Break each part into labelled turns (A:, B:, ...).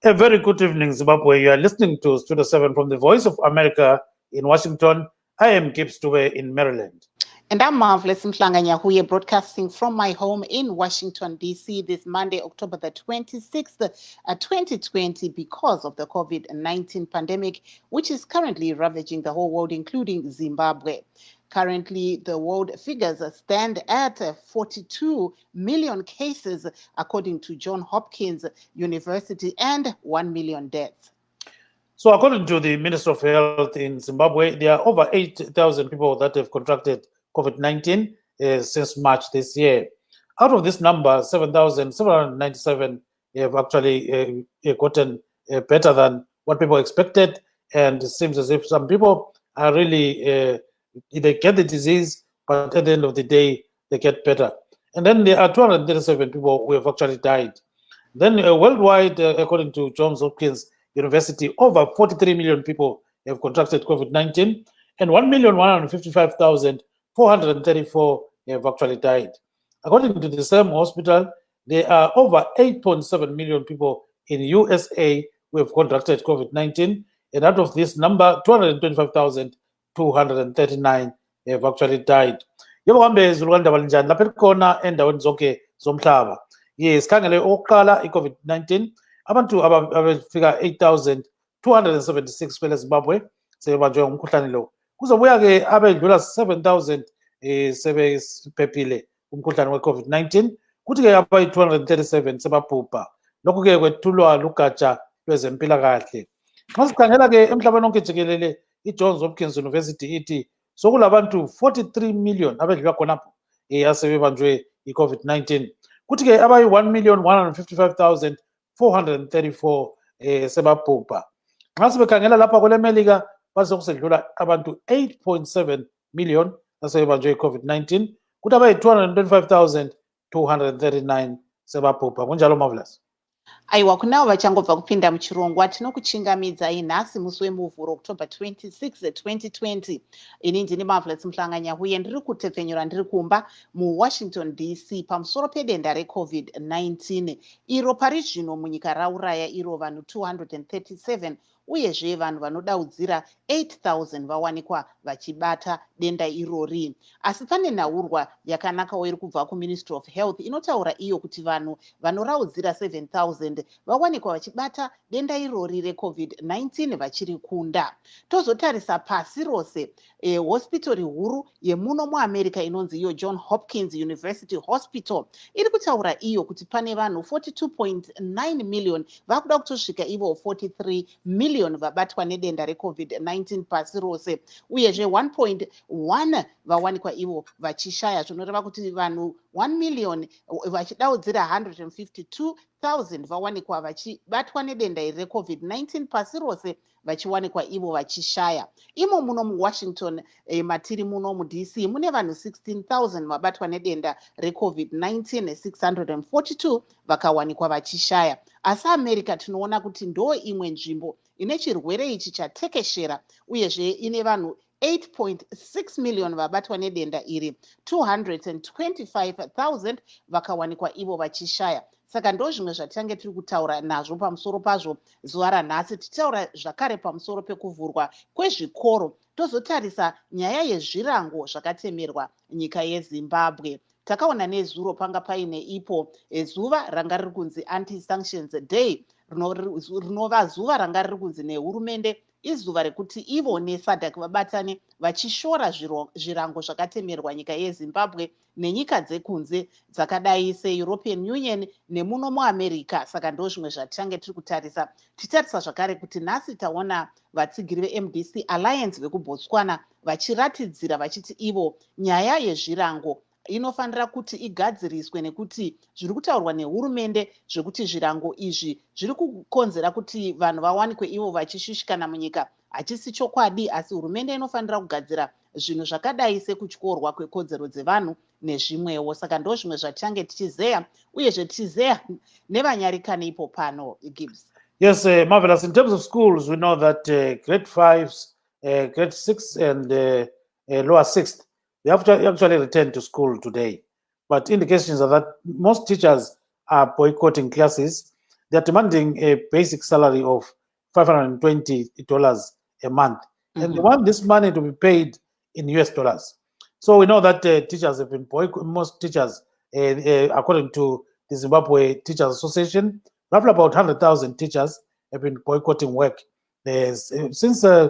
A: A very good evening, Zimbabwe. You are listening to Studio 7 from the Voice of America in Washington. I am Gibbs Dube in Maryland.
B: And I'm Marvelous Mhlanga-Nyahuye, broadcasting from my home in Washington, D.C. this Monday, October the 26th, 2020, because of the COVID-19 pandemic, which is currently ravaging the whole world, including Zimbabwe. Currently, the world figures stand at 42 million cases, according to Johns Hopkins University, and 1 million deaths.
A: So according to the Minister of Health in Zimbabwe, there are over 8,000 people that have contracted COVID-19 since March this year. Out of this number, 7,797 have actually gotten better than what people expected. And it seems as if some people are really, they get the disease, but at the end of the day, they get better. And then there are 237 people who have actually died. Then worldwide, according to Johns Hopkins University, over 43 million people have contracted COVID-19 and 1,155,434 have actually died. According to the same hospital, there are over 8.7 million people in USA who have contracted COVID-19, and out of this number, 225,239 have actually died. Yebo kambe zilukanda balinjani lapha khona endaweni zonke zomhlaba. Yes, sikhangele oqala i-COVID-19 abantu abafika 8,276 kwele Zimbabwe sebanjwe ngumkhuhlane lo. Kuzobuya-ke abedlula 7,000 sebephephile umkhuhlane we-COVID-19, kuthi-ke abayi-237 sebabhubha. Lokhu-ke kwethulwa lugatsha lwezempilakahle. Nxa sikhangela-ke emhlabeni wonke jikelele, i-Johns Hopkins University ithi sokulabantu 43 million abedlula khonapho asebebanjwe i-COVID-19. Kuthi-ke abayi-1,155,434 sebabhubha. Nxa sibekhangela lapha kwele-Melika basokusedlula abantu 8.7 million asebebanjwe i-COVID-19, kuthi abayi-225,239 sebabhubha. Kunjalo Marvelous.
B: Aiwa, kunavo vachangobva kupinda muchirongwa tinokuchingamidzai nhasi musi wemuvhuro October 26, 2020. Ini ndini Marvelous Mhlanga-Nyahuye, ndiri kutepfenyura ndiri kumba muWashington DC pamusoro pedenda reCovid-19 iro pari zvino munyika rauraya iro vanhu 237 uyezve vanhu vanodaudzira 8,000 vawanikwa vachibata denda irori. Asi pane nhaurwa yakanakawo iri kubva kuMinistry of Health inotaura iyo kuti vanhu vanoraudzira 7,000 vawanikwa vachibata denda irori reCovid-19 vachiri kunda. Tozotarisa pasi rose hospitori huru yemuno muAmerica inonzi iyo Johns Hopkins University Hospital iri kutaura iyo kuti pane vanhu 42.9 million vakuda kutosvika ivo 43 million vabatwa nedenda reCovid-19 pasi rose, uyezve 1.1 vawanikwa ivo vachishaya, zvinoreva kuti vanhu 1 million vachidaudzira 152,000 vawanikwa vachibatwa nedenda iri reCovid-19 pasi rose vachiwanikwa ivo vachishaya. Imo muno muWashington matiri muno muDC mune vanhu 16,000 vabatwa nedenda reCovid-19, 642 vakawanikwa vachishaya. Asi America tinoona kuti ndo imwe nzvimbo ine chirwere ichi chatekeshera, uyezve ine vanhu 8.6 million vabatwa nedenda iri, 225,000 vakawanikwa ivo vachishaya. Saka ndo zvimwe zvatange tiri kutaura nazvo pamusoro pazvo zuva ranhasi. Tichaura zvakare pamusoro pekuvhurwa kwezvikoro, tozotarisa nyaya yezvirango zvakatemerwa nyika yeZimbabwe. Takaona nezuro panga paine ipo zuva ranga riri kunzi Anti-Sanctions Day, rinova zuva ranga riri kunzi nehurumende izuva rekuti ivo neSADC vabatane vachishora zvirango zvakatemerwa nyika yeZimbabwe nenyika dzekunze dzakadai seEuropean Union nemuno muAmerica. Saka ndo zvimwe zvatichange tiri kutarisa. Titarisa zvakare kuti nhasi taona vatsigiri veMDC Alliance vekuBotswana vachiratidzira vachiti ivo nyaya yezvirango inofanira kuti igadziriswe nekuti zviri kutaurwa nehurumende zvekuti zvirango izvi zviri kukonzera kuti vanhu vawanikwe ivo vachishushikana munyika hachisi chokwadi, asi hurumende inofanira kugadzira zvinhu zvakadai sekutyorwa kwekodzero dzevanhu nezvimwewo. Saka ndo zvimwe zvatichange tichizeya uyezve tichizeya nevanyarikani ipo pano. Gibbs.
A: Yes, Marvelous. In terms of schools, we know that grade 5s, grade 6 and lower 6th, they have to actually return to school today. But indications are that most teachers are boycotting classes. they are demanding a basic salary of $520 a month. And they want this money to be paid in US dollars. So we know that teachers have been most teachers, according to the Zimbabwe Teachers Association, roughly about 100,000 teachers have been boycotting work since 3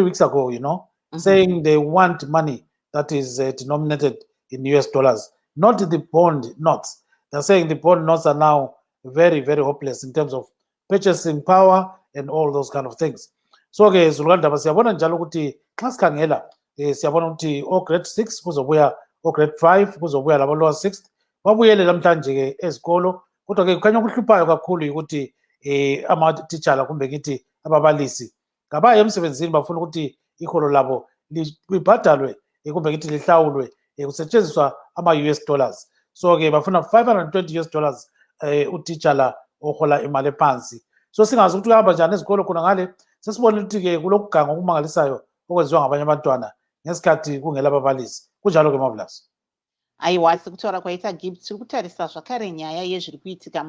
A: weeks ago, saying they want money that is denominated in US dollars, not the bond notes. They're saying the bond notes are now very, very hopeless in terms of purchasing power and all those kind of things. So ke Zulukandaba siyabona njalo ukuthi xa sikhangela siyabona ukuthi o grade 6 kuzobuya o grade 5 kuzobuya labo lower 6 babuyele namhlanje ke ezikolo, kodwa ke kukhanya ukuhluphayo kakhulu ukuthi ama-teacher kumbe kithi ababalisi ngabaye emsebenzini bafuna ukuthi iholo labo libhadalwe kumbe kithi lihlawulwe kusetshenziswa ama-US dollars. So ke bafuna $520 utitsha la ohola imali ephansi. So singazi ukuthi uyahamba njani ezikolo khona ngale sesibona ukuthi ke kulokuganga okumangalisayo okwenziwa ngabanye abantwana ngesikhathi kungela ababalisi. Kunjalo ke Marvelous.
B: Aiwa, sekutaura kwaita Gibbs tiri kutarisa zvakare nyaya yezviri kuitika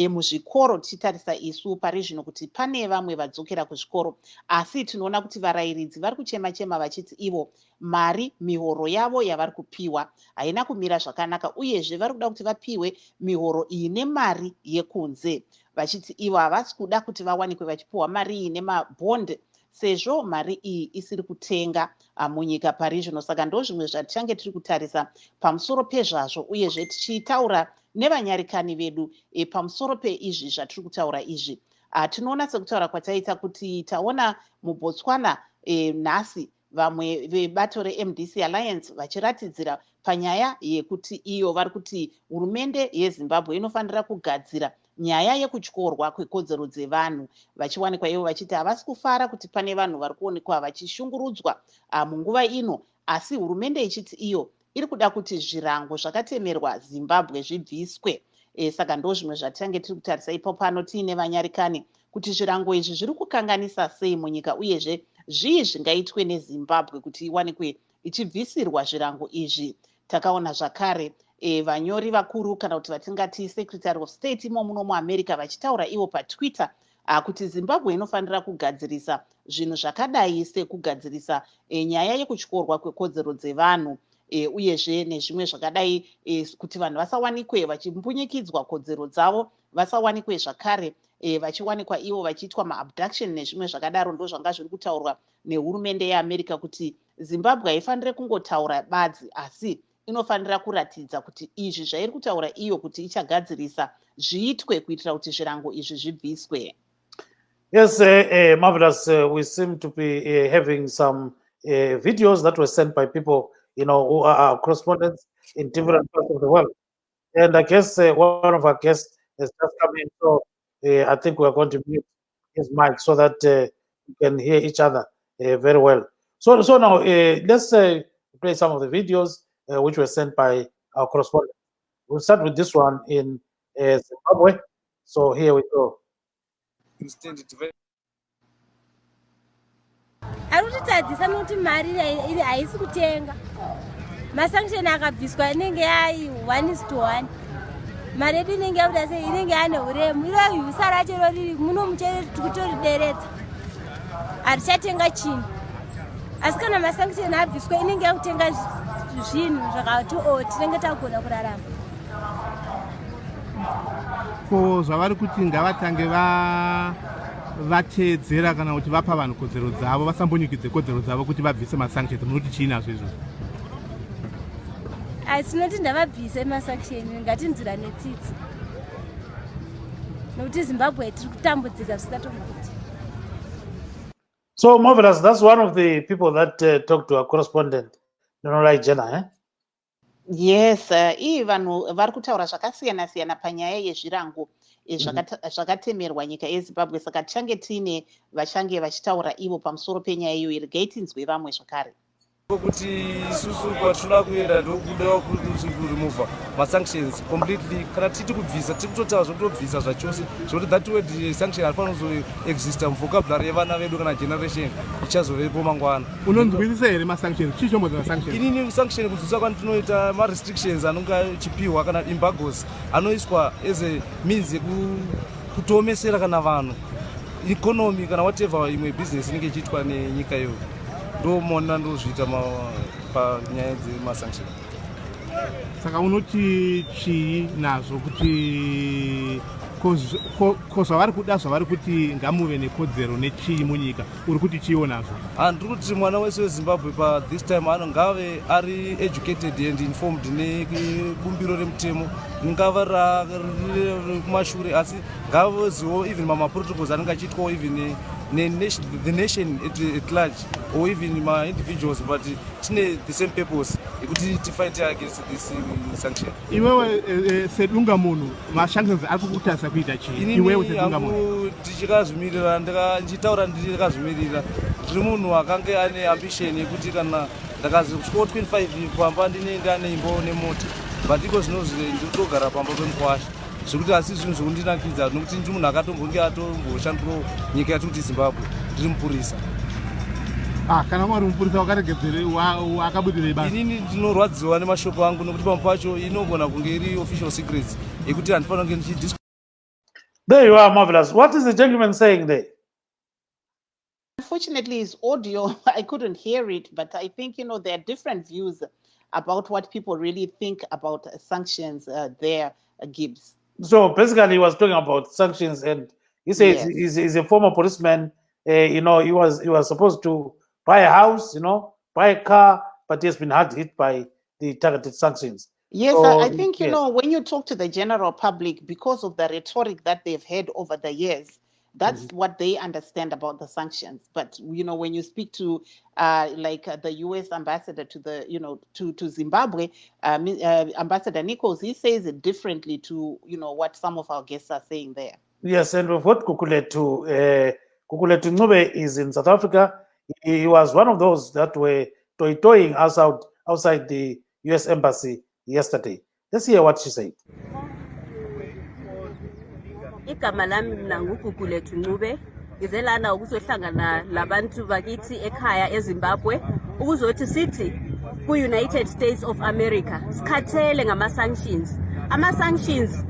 B: muzvikoro tichitarisa isu pari zvino kuti pane vamwe vadzokera kuzvikoro, asi tinoona kuti varayiridzi vari kuchema-chema vachiti ivo mari mihoro yavo yavari kupiwa haina kumira zvakanaka, uyezve vari kuda kuti vapiwe mihoro ine mari yekunze, vachiti ivo havasi kuda kuti vawanikwe vachipiwa mari ine mabhonde sezvo mari iyi isiri kutenga munyika pari zvino. Saka ndo zvimwe zvatichange tiri kutarisa pamusoro pezvazvo, uyezve tichitaura nevanyarikani vedu pamusoro peizvi zvatiri kutaura izvi. Tinoona sekutaura kwataita kuti taona muBotswana nhasi vamwe vebato reMDC Alliance vachiratidzira panyaya yekuti iyo vari kuti hurumende yeZimbabwe inofanira kugadzira nyaya yekutyorwa kwekodzero dzevanhu, vachiwanikwa ivo vachiti havasi kufara kuti pane vanhu vari kuonekwa vachishungurudzwa munguva ino, asi hurumende ichiti iyo iri kuda kuti zvirango zvakatemerwa Zimbabwe zvibviswe. Saka ndo zvimwe zvatichange tiri kutarisa ipo pano tiine vanyarikani kuti zvirango izvi zviri kukanganisa sei munyika, uyezve zvii zvingaitwe neZimbabwe kuti iwanikwe ichibvisirwa zvirango izvi. Takaona zvakare vanyori vakuru kana kuti vatingati Secretary of State imomuno muAmerica vachitaura ivo paTwitter kuti Zimbabwe inofanira kugadzirisa zvinhu zvakadai sekugadzirisa nyaya yekutyorwa kwekodzero dzevanhu, uyezve nezvimwe zvakadai kuti vanhu vasawanikwe vachimbunyikidzwa kodzero dzavo, vasawanikwe zvakare vachiwanikwa ivo vachiitwa maabduction nezvimwe zvakadaro. Ndo zvanga zviri kutaurwa nehurumende yeAmerica kuti Zimbabwe haifanire kungotaura badzi, asi inofanira kuratidza kuti izvi zvairi kutaura iyo kuti ichagadzirisa zviitwe kuitira kuti zvirango izvi zvibviswe.
A: Yes, Marvelous, we seem to be having some videos that were sent by people, who are correspondents in different parts of the world. And I guess one of our guests has just come in, so I think we are going to mute his mic so that we can hear each other very well. So now let's play some of the videos which were sent by our correspondent. We'll start with this one in Zimbabwe. So here we go.
C: Arikutadzisa nokuti mari haisi kutenga. Masanction akabviswa inenge yai 1:1. Mari yedu inenge yabuda sei inenge yane uremu. Iro yusa racho rori muno muchere tikutorideredza. Arichatenga chini. Asi kana masanction abviswa inenge yakutenga zvinhu zvakati tinenge tagona kurarama.
D: Ko zvavari kuti ngavatange vateedzera kana kuti vapa vanhu kodzero dzavo vasambonyikidze kodzero dzavo kuti vabvise masanctions, munoti chii nazvo izvozvo?
C: Tinoti ndavabvise masanctions, ngatinzira netsitsi nokuti Zimbabwe tiri kutambudzika zvisingatomukuti.
A: So Marvelous, that's one of the people that talked to our correspondent, Jenna, eh?
B: Yes, iyi vanhu vari kutaura zvakasiyana-siyana panyaya yezvirango zvakatemerwa nyika yeZimbabwe. Saka tichange tiine vachange vachitaura ivo pamusoro penyaya iyoyo. Regai tinzwe vamwe zvakare.
E: Kuti isusu kwatinoda kuenda ndokuda kurimova masanctions completely, kana titi kubvisa tiri kutotaura zvokutobvisa zvachose zvekuti that word sanction harifanira kuzoexista muvhocabulary yevana vedu kana generation ichazovepo mangwana.
D: Unonzwisisa here masanctions? Chii chombo dzemasanctions?
E: Inini sanction kunzwisa kwandinoita marestrictions anonga achipiwa kana embargoes anoiswa as a means kutomesera kana vanhu economy kana whatever imwe business inenge ichiitwa nenyika iyoyo. Ndo mona ndozviita panyaya dzemasanction.
D: Saka unoti chii nazvo kuti zvavari kuda zvavari kuti ngamuve nekodzero nechii munyika uri kuti chiiwo nazvo?
E: Ndiri kuti mwana wese weZimbabwe this time ngave ari educated and informed nebumbiro remutemo ringava kumashure, asi ngavazivo even mamaprotocols anenge achiitwawo even the nation at large or even individuals, but tine the same purpose yekuti tifight against this sanction.
D: Iwewe sedunga munhu masanctions ari kukutarisa kuita chii? Iwewe sedunga munhu
E: ndichikazvimirira ndichitaura ndikazvimirira ndiri munhu akange ane ambition yekuti kana ndakazi kusvika 25 pamba ndinenge ane imba nemota, but iko zvinozvi ndinotogara pamba pemukwasha zvekuti asi zvinhu zvekundinakidza nokuti ndiri munhu akatombonge atomboshandirawo nyika yatikuti Zimbabwe ndiri mupurisa.
D: Kana mwari mupurisa wakaregedzere wakabudirei basa?
E: Inini ndinorwadziwa nemashoko angu nokuti pamwe pacho inogona kunge iri official secrets yekuti handifanira kunge ndichi.
A: There you are, Marvelous. What is the gentleman saying there?
B: Unfortunately, his audio, I couldn't hear it, but I think, there are different views about what people really think about sanctions there, Gibbs.
A: So basically, he was talking about sanctions, and he says he's a former policeman. He was supposed to buy a house, buy a car, but he has been hard hit by the targeted sanctions.
B: Yes,
A: so,
B: I think, when you talk to the general public, because of the rhetoric that they've had over the years, that's what they understand about the sanctions. But, when you speak to the U.S. ambassador to the, to Zimbabwe, Ambassador Nichols, he says it differently to, what some of our guests are saying there.
A: Yes, and we've got Kukuletu Ncube is in South Africa. He was one of those that were toying us outside the U.S. Embassy yesterday. Let's hear what she said.
F: Igama lami mina nguGugulethu Ncube, ngize lana ukuzohlangana labantu bakithi ekhaya eZimbabwe ukuzothi sithi ku-United States of America sikhathele ngama-sanctions. Ama-sanctions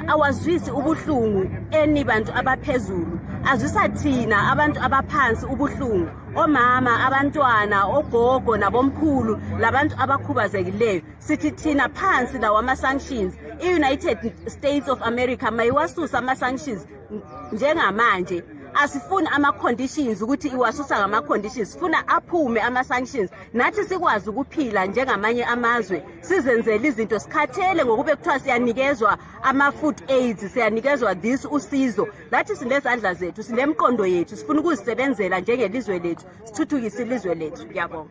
F: awazwisi ubuhlungu enibantu abaphezulu, azwisa thina abantu abaphansi ubuhlungu, omama, abantwana, ogogo nabomkhulu, labantu abakhubazekileyo. Sithi thina phansi lawo ama-sanctions, i-United States of America mayiwasusa ama-sanctions njengamanje. Asifuni ama-conditions ukuthi iwasusa ngama-conditions, sifuna aphume ama-sanctions nathi sikwazi ukuphila njengamanye amazwe, sizenzele izinto, sikhathele ngokube kuthiwa siyanikezwa ama-food aids, siyanikezwa this usizo. Nathi sinezandla zethu, sinemqondo yethu, sifuna ukuzisebenzela njengelizwe lethu, sithuthukise ilizwe lethu. Ngiyabonga.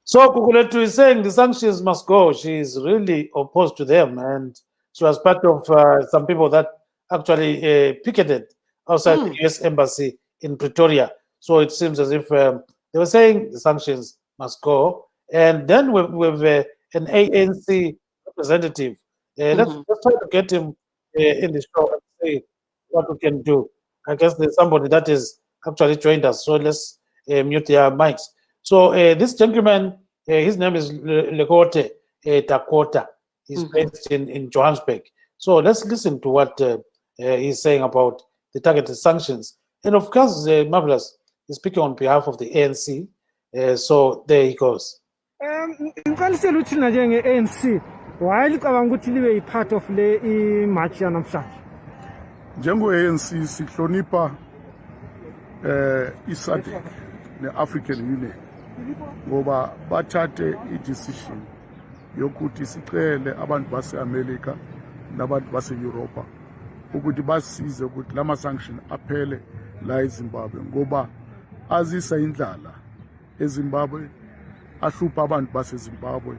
A: So Kukuletu is saying the sanctions must go. She is really opposed to them, and she was part of some people that actually picketed outside the U.S. Embassy in Pretoria. So it seems as if they were saying the sanctions must go. And then with an ANC representative, let's try to get him in the show and see what we can do. I guess there's somebody that is actually joined us. So let's mute their mics. So this gentleman, his name is Lekote Takota. He's based in Johannesburg. So let's listen to what he's saying about the targeted sanctions. And of course, Marvelous is speaking on behalf of the ANC. So there he goes.
G: Ngicalisela ukuthi na njenge ANC why licabanga ukuthi libe part of le march yanamhlanje.
H: Njengo ANC sihlonipha iSADC neAfrican Union ngoba bathathe i-decision yokuthi sicele abantu base-America nabantu base-Europa ukuthi basize ukuthi lama sanction aphele la eZimbabwe ngoba azisa indlala eZimbabwe, ahlupha abantu baseZimbabwe,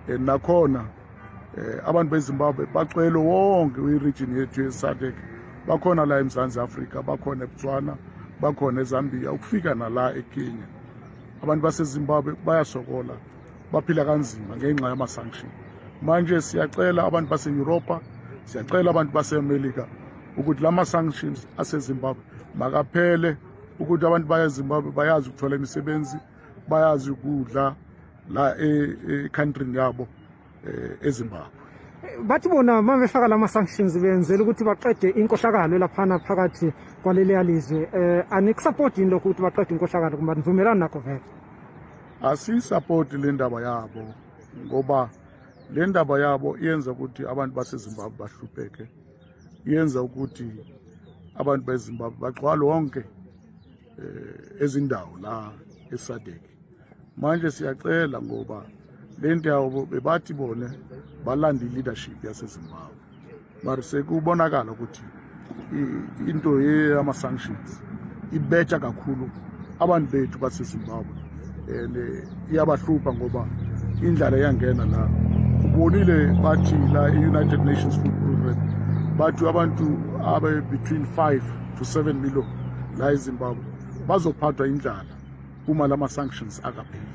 H: nakhona abantu beZimbabwe bacwele wonke we-region yethu yeSADC, bakhona la eMzansi Afrika, bakhona eBotswana, bakhona eZambia, ukufika nala eKenya. Abantu baseZimbabwe bayasokola, baphila kanzima ngenxa yama-sanction. Manje siyacela abantu base-Europa, siyacela abantu base-America ukuthi lama sanctions aseZimbabwe makaphele, ukuthi abantu bayeZimbabwe bayazi ukuthola imisebenzi, bayazi ukudla la e-country yabo eZimbabwe.
G: bathi bona mabefaka lama-sanctions benzela ukuthi baqede inkohlakalo laphana phakathi kwaleliya lizwe anikusupport yini lokhu ukuthi baqede inkohlakalo kumba nivumelani nakho vele?
H: Asiyisapoti le ndaba yabo ngoba le ndaba yabo iyenza ukuthi abantu baseZimbabwe bahlupheke, iyenza ukuthi abantu beZimbabwe bagcwale wonke ezindawo la eSADC. Manje siyacela ngoba le nto yabo bebathi bone balanda i-leadership yaseZimbabwe, mari sekubonakala ukuthi into yama-sanctions ibetha kakhulu abantu bethu baseZimbabwe and iyabahlupha ngoba indlala yangena la. Ubonile bathi la i-United Nations Food Program bathi abantu abe between 5 to 7 million la eZimbabwe bazophathwa indlala uma lama-sanctions akapheli.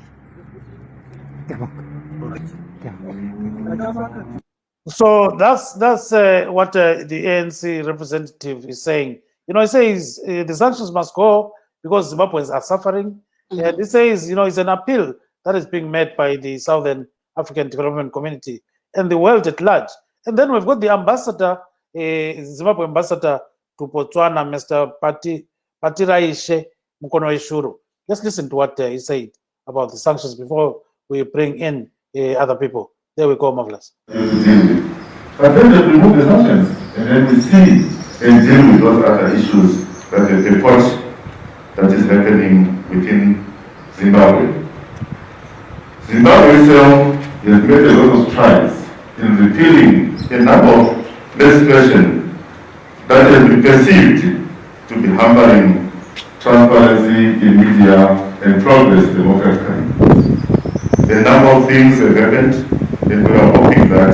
A: So that's what the ANC representative is saying. You know, he says the sanctions must go because Zimbabweans are suffering. And he says, you know, it's an appeal that is being made by the Southern African Development Community and the world at large. And then we've got the ambassador, Zimbabwe ambassador to Botswana, Mr. Patiraishe Mukonoeshuru. Let's listen to what he said about the sanctions before we bring in other people. There we go, Marvelous.
I: But then they remove the sanctions, and then we see and deal with those other issues that the report that is happening within Zimbabwe. Zimbabwe itself has made a lot of strides in repealing a number of legislation that has been perceived to be hampering transparency in media and progress democratically. A number of things have happened, and we are hoping that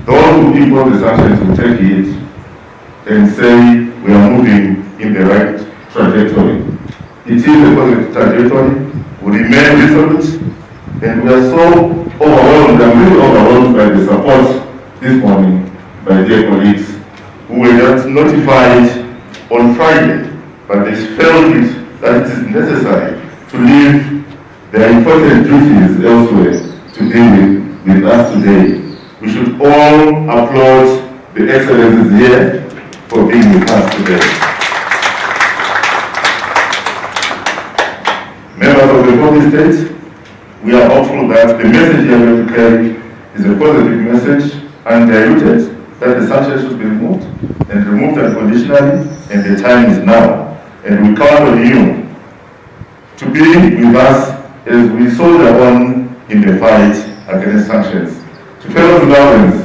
I: those who impose the sanctions will take it and say we are moving in the right trajectory. It is a positive trajectory. We remain resolute, and we are so overwhelmed. I'm really overwhelmed by the support this morning by dear colleagues who were just notified on Friday, but they felt that it is necessary to leave their important duties elsewhere to deal with us today. We should all applaud the excellencies here for being with us today. Members of the 40 states, we are hopeful that the message we are going to carry is a positive message, undiluted, that the sanctions should be removed and removed unconditionally, and the time is now. And we count on you to be with us as we soldier on in the fight against sanctions. To fellow Zimbabweans,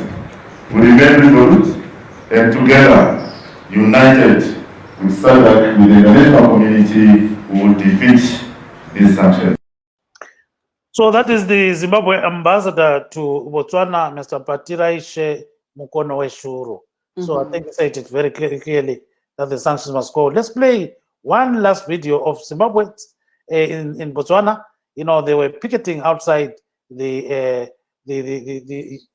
I: we remain resolute and together, united with SADC, with the international community, we will defeat these sanctions.
A: So that is the Zimbabwe ambassador to Botswana, Mr. Patiraishe Mukonoeshuru. So I think he said it very clearly that the sanctions must go. Let's play one last video of Zimbabweans in Botswana. You know, they were picketing outside the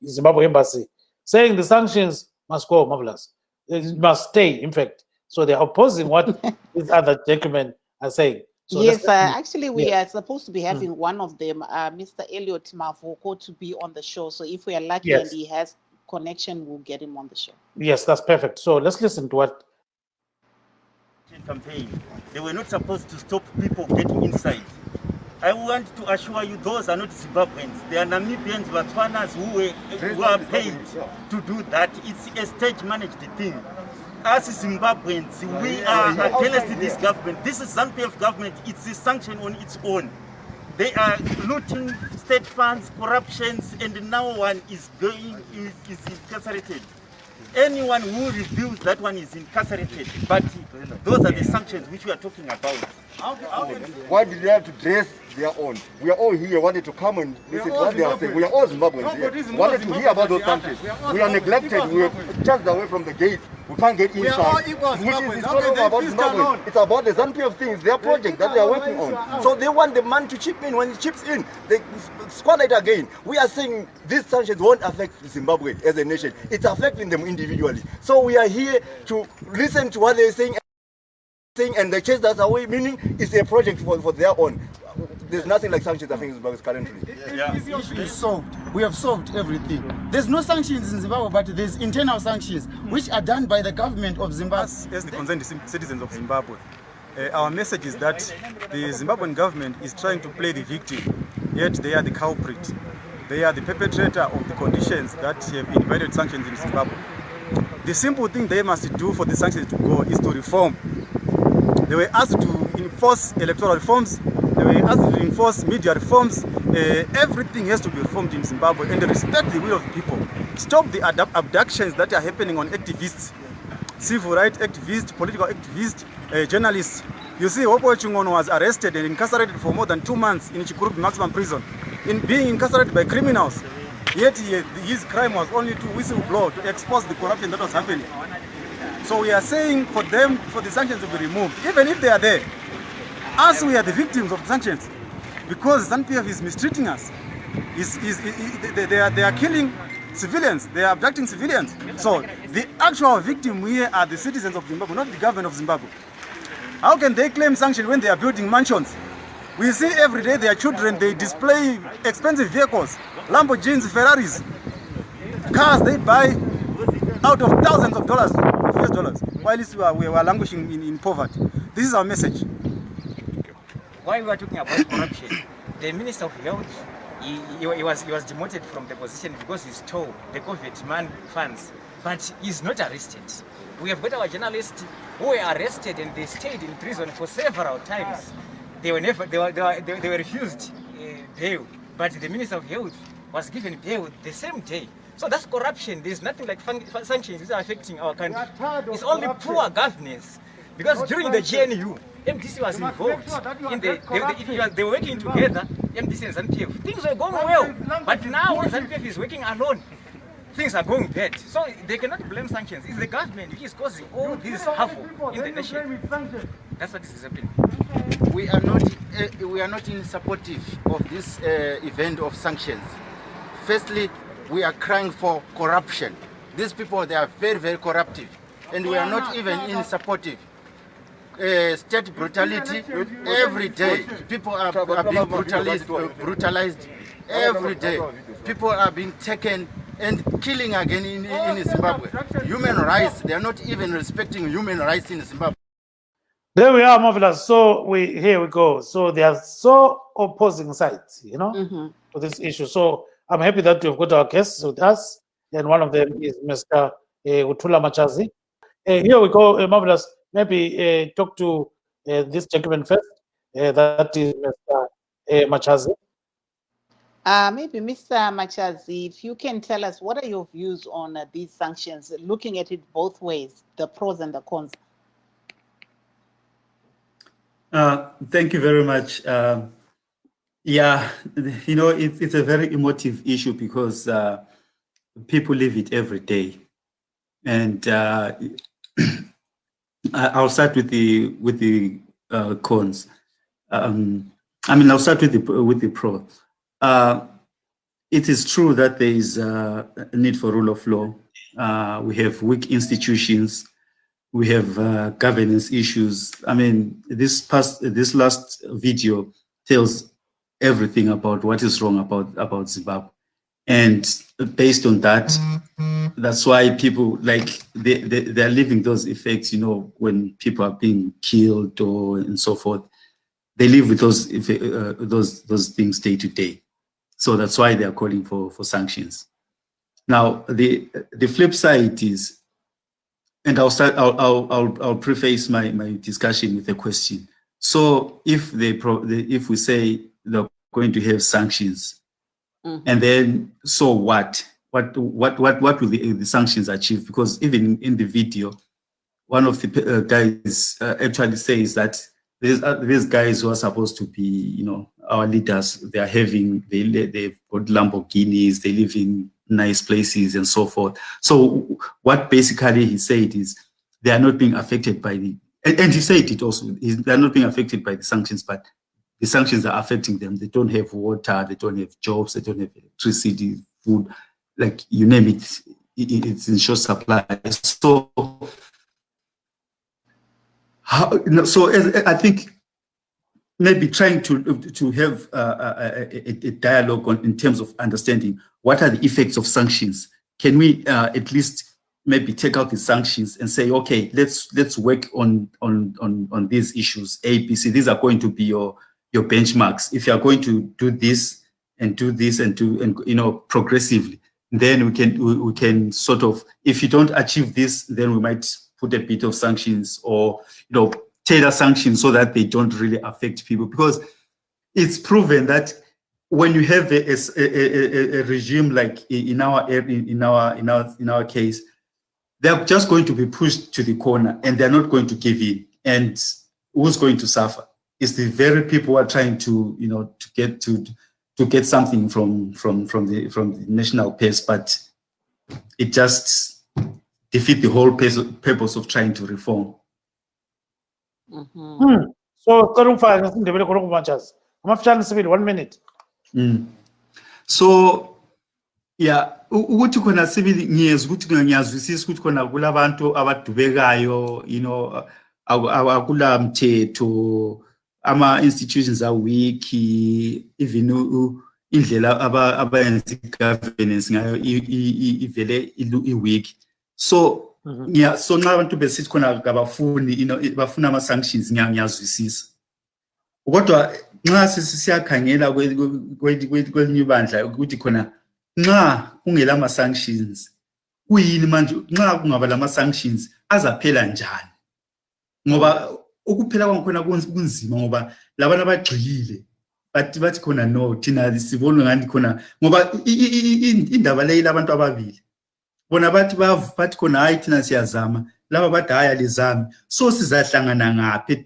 A: Zimbabwe embassy, saying the sanctions must go, Marvelous. It must stay, in fact. So they're opposing what these other gentlemen are saying. So
B: yes, actually, we are supposed to be having one of them, Mr. Elliot Mavoko, to be on the show. So if we are lucky and he has connection, we'll get him on the show.
A: Yes, that's perfect. So let's listen to what.
J: Campaign. They were not supposed to stop people getting inside. I want to assure you, those are not Zimbabweans. They are Namibians, Botswanans who are paid to do that. It's a stage-managed thing. As Zimbabweans, we are against this government. This is ZANU-PF government. It's a sanction on its own. They are looting state funds, corruptions, and now one is incarcerated. Anyone who reveals that one is incarcerated. But those are the sanctions which we are talking about.
K: Why did they have to dress their own? We are all here, wanted to come and listen to what they are saying. We are all Zimbabweans here. Wanted to hear about those sanctions. We are neglected. We are charged away from the gate. We can't get inside. Which is not about Zimbabwe. It's about the ZANU-PF things, their project that they are working on. So they want the man to chip in. When he chips in, they squander it again. We are saying these sanctions won't affect Zimbabwe as a nation. It's affecting them individually. So we are here to listen to what they're saying and they chase that away, meaning it's a project for their own. There's nothing like sanctions, I think, in Zimbabwe currently.
L: Yeah. The issue is solved. We have solved everything. There's no sanctions in Zimbabwe, but there's internal sanctions, which are done by the government of Zimbabwe.
M: As the concerned citizens of Zimbabwe, our message is that the Zimbabwean government is trying to play the victim, yet they are the culprit. They are the perpetrator of the conditions that have invited sanctions in Zimbabwe. The simple thing they must do for the sanctions to go is to reform. They were asked to enforce electoral reforms. They were asked to enforce media reforms. Everything has to be reformed in Zimbabwe and respect the will of the people. Stop the abductions that are happening on activists, civil rights activists, political activists, journalists. You see, Wopo Chungono was arrested and incarcerated for more than 2 months in Chikurubi maximum prison, in being incarcerated by criminals. Yet his crime was only to whistleblow, to expose the corruption that was happening. So we are saying for the sanctions to be removed, even if they are there. Us, we are the victims of the sanctions, because ZANU-PF is mistreating us. They are killing civilians, they are abducting civilians. So the actual victim here are the citizens of Zimbabwe, not the government of Zimbabwe. How can they claim sanction when they are building mansions? We see every day their children, they display expensive vehicles, Lamborghinis, Ferraris, cars they buy out of thousands of dollars, US dollars, while we are languishing in poverty. This is our message.
N: Why we are talking about corruption, the Minister of Health, he was demoted from the position because he stole the COVID man funds, but he's not arrested. We have got our journalists who were arrested and they stayed in prison for several times. They were refused bail, but the Minister of Health was given bail the same day. So that's corruption. There's nothing like sanctions which are affecting our country. It's only poor governance. Because during the GNU, MDC was involved in they were working together, MDC and ZANU-PF. Things were going well, but now when ZANU-PF is working alone, things are going bad. So they cannot blame sanctions. It's the government which is causing all this havoc in the nation. That's what is happening.
L: We are not in supportive of this event of sanctions. Firstly, we are crying for corruption. These people, they are very, very corruptive, and we are not even in supportive. State brutality every day. People are being brutalized every day. People are being taken and killing again in Zimbabwe. Human rights, they are not even respecting human rights in Zimbabwe.
A: There we are, Marvelous. So here we go. So there are so opposing sides, to this issue. So I'm happy that we've got our guests with us, and one of them is Mr. Utula Machazi. Here we go, Marvelous. Maybe talk to this gentleman first. That is Mr. Machazi.
B: Maybe Mr. Machazi, if you can tell us what are your views on these sanctions, looking at it both ways, the pros and the cons.
O: Thank you very much. Yeah, it's a very emotive issue because people live it every day, and I'll start with the cons. I'll start with the pro. It is true that there is a need for rule of law. We have weak institutions. We have governance issues. This last video tells everything about what is wrong about Zimbabwe, and based on that, that's why people they're living those effects. When people are being killed and so forth, they live with those things day to day. So that's why they are calling for sanctions. Now the flip side is. And I'll preface my discussion with a question. So if we say they're going to have sanctions, and then so what? What will the sanctions achieve? Because even in the video, one of the guys actually says that these guys who are supposed to be, our leaders, they've got Lamborghinis, they live in nice places and so forth. So what basically he said is they are not being affected by and he said it also, they are not being affected by the sanctions, but the sanctions are affecting them. They don't have water, they don't have jobs, they don't have electricity, food, like you name it, it's in short supply. So I think maybe trying to have a dialogue in terms of understanding what are the effects of sanctions. Can we at least maybe take out the sanctions and say, okay, let's work on these issues, A, B, C. These are going to be your benchmarks. If you are going to do this and do this and progressively, then we can sort of, if you don't achieve this, then we might put a bit of sanctions or tailor sanctions so that they don't really affect people, because it's proven that when you have a regime like in our case, they're just going to be pushed to the corner and they're not going to give in. And who's going to suffer? It's the very people who are trying to get something from the national purse, but it just defeats the whole purpose of trying to reform.
A: So Karumfa, I'm 1 minute.
O: So yeah, ukuthi khona sibili ngiyeza ukuthi ngiyazwisisa ukuthi khona kulabantu abadubekayo, akula mthetho, ama institutions are weak, even indlela abayenza governance ngayo ivele i-weak. So so nxa abantu besithi khona abafuni bafuna ama sanctions, ngiyazwisisa. Kodwa nxa sisiyakhangela kwelinye ibandla ukuthi khona nxa kungela ama sanctions kuyini manje, nxa kungaba lama sanctions azaphela njani? Ngoba ukuphela kwakhona kunzima ngoba labana abagxilile bathi khona no, thina sibona ngani khona ngoba indaba le labantu ababili bona bathi khona hayi thina siyazama, laba bathi hayi alizami. So sizahlangana ngaphi?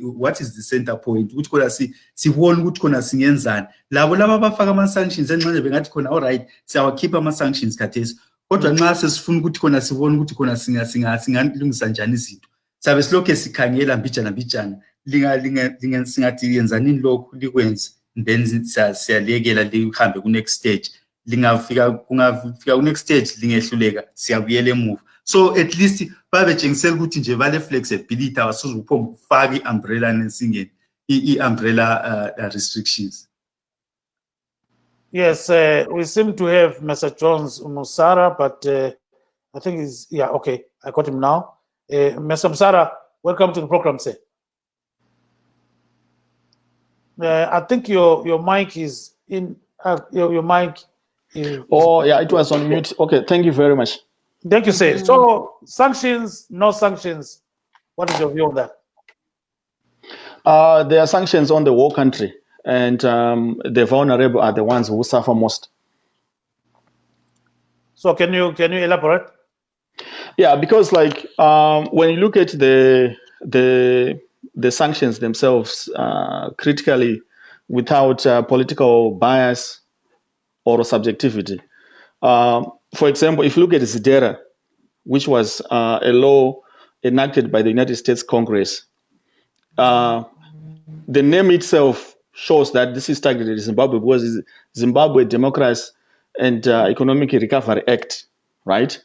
O: What is the center point? Ukuthi khona sibone ukuthi khona singenzani. Labo laba bafaka ama sanctions enxanye bengathi khona all right, siyawakhipha ama sanctions khathesi. Kodwa nxa sesifuna ukuthi khona sibone ukuthi khona singalungisa njani izinto, sabe silokho sikhangela mbijana singathi yenzani lokhu likwenze, then siyalekela lihambe ku next stage. Kungafika ku next stage lingehluleka, siyabuyela emuva. So at least babetshengisela ukuthi nje bale flexibility awasoze uphombe ufake i-umbrella nesingeni i-umbrella restrictions.
A: Yes, we seem to have Mr. Jones Musara, but I think he's, yeah, okay, I got him now. Mr. Musara, welcome to the program, sir. I think your mic is in, your mic is...
P: Oh, yeah, it was on mute. Okay, thank you very much.
A: Thank you, sir. So, sanctions, no sanctions, what is your view on that?
P: There are sanctions on the whole country, and the vulnerable are the ones who suffer most.
A: So can you elaborate?
P: Yeah, because like when you look at the sanctions themselves critically, without political bias or subjectivity. For example, if you look at Zidera, which was a law enacted by the United States Congress, the name itself shows that this is targeted at Zimbabwe because it's Zimbabwe Democracy and Economic Recovery Act, right?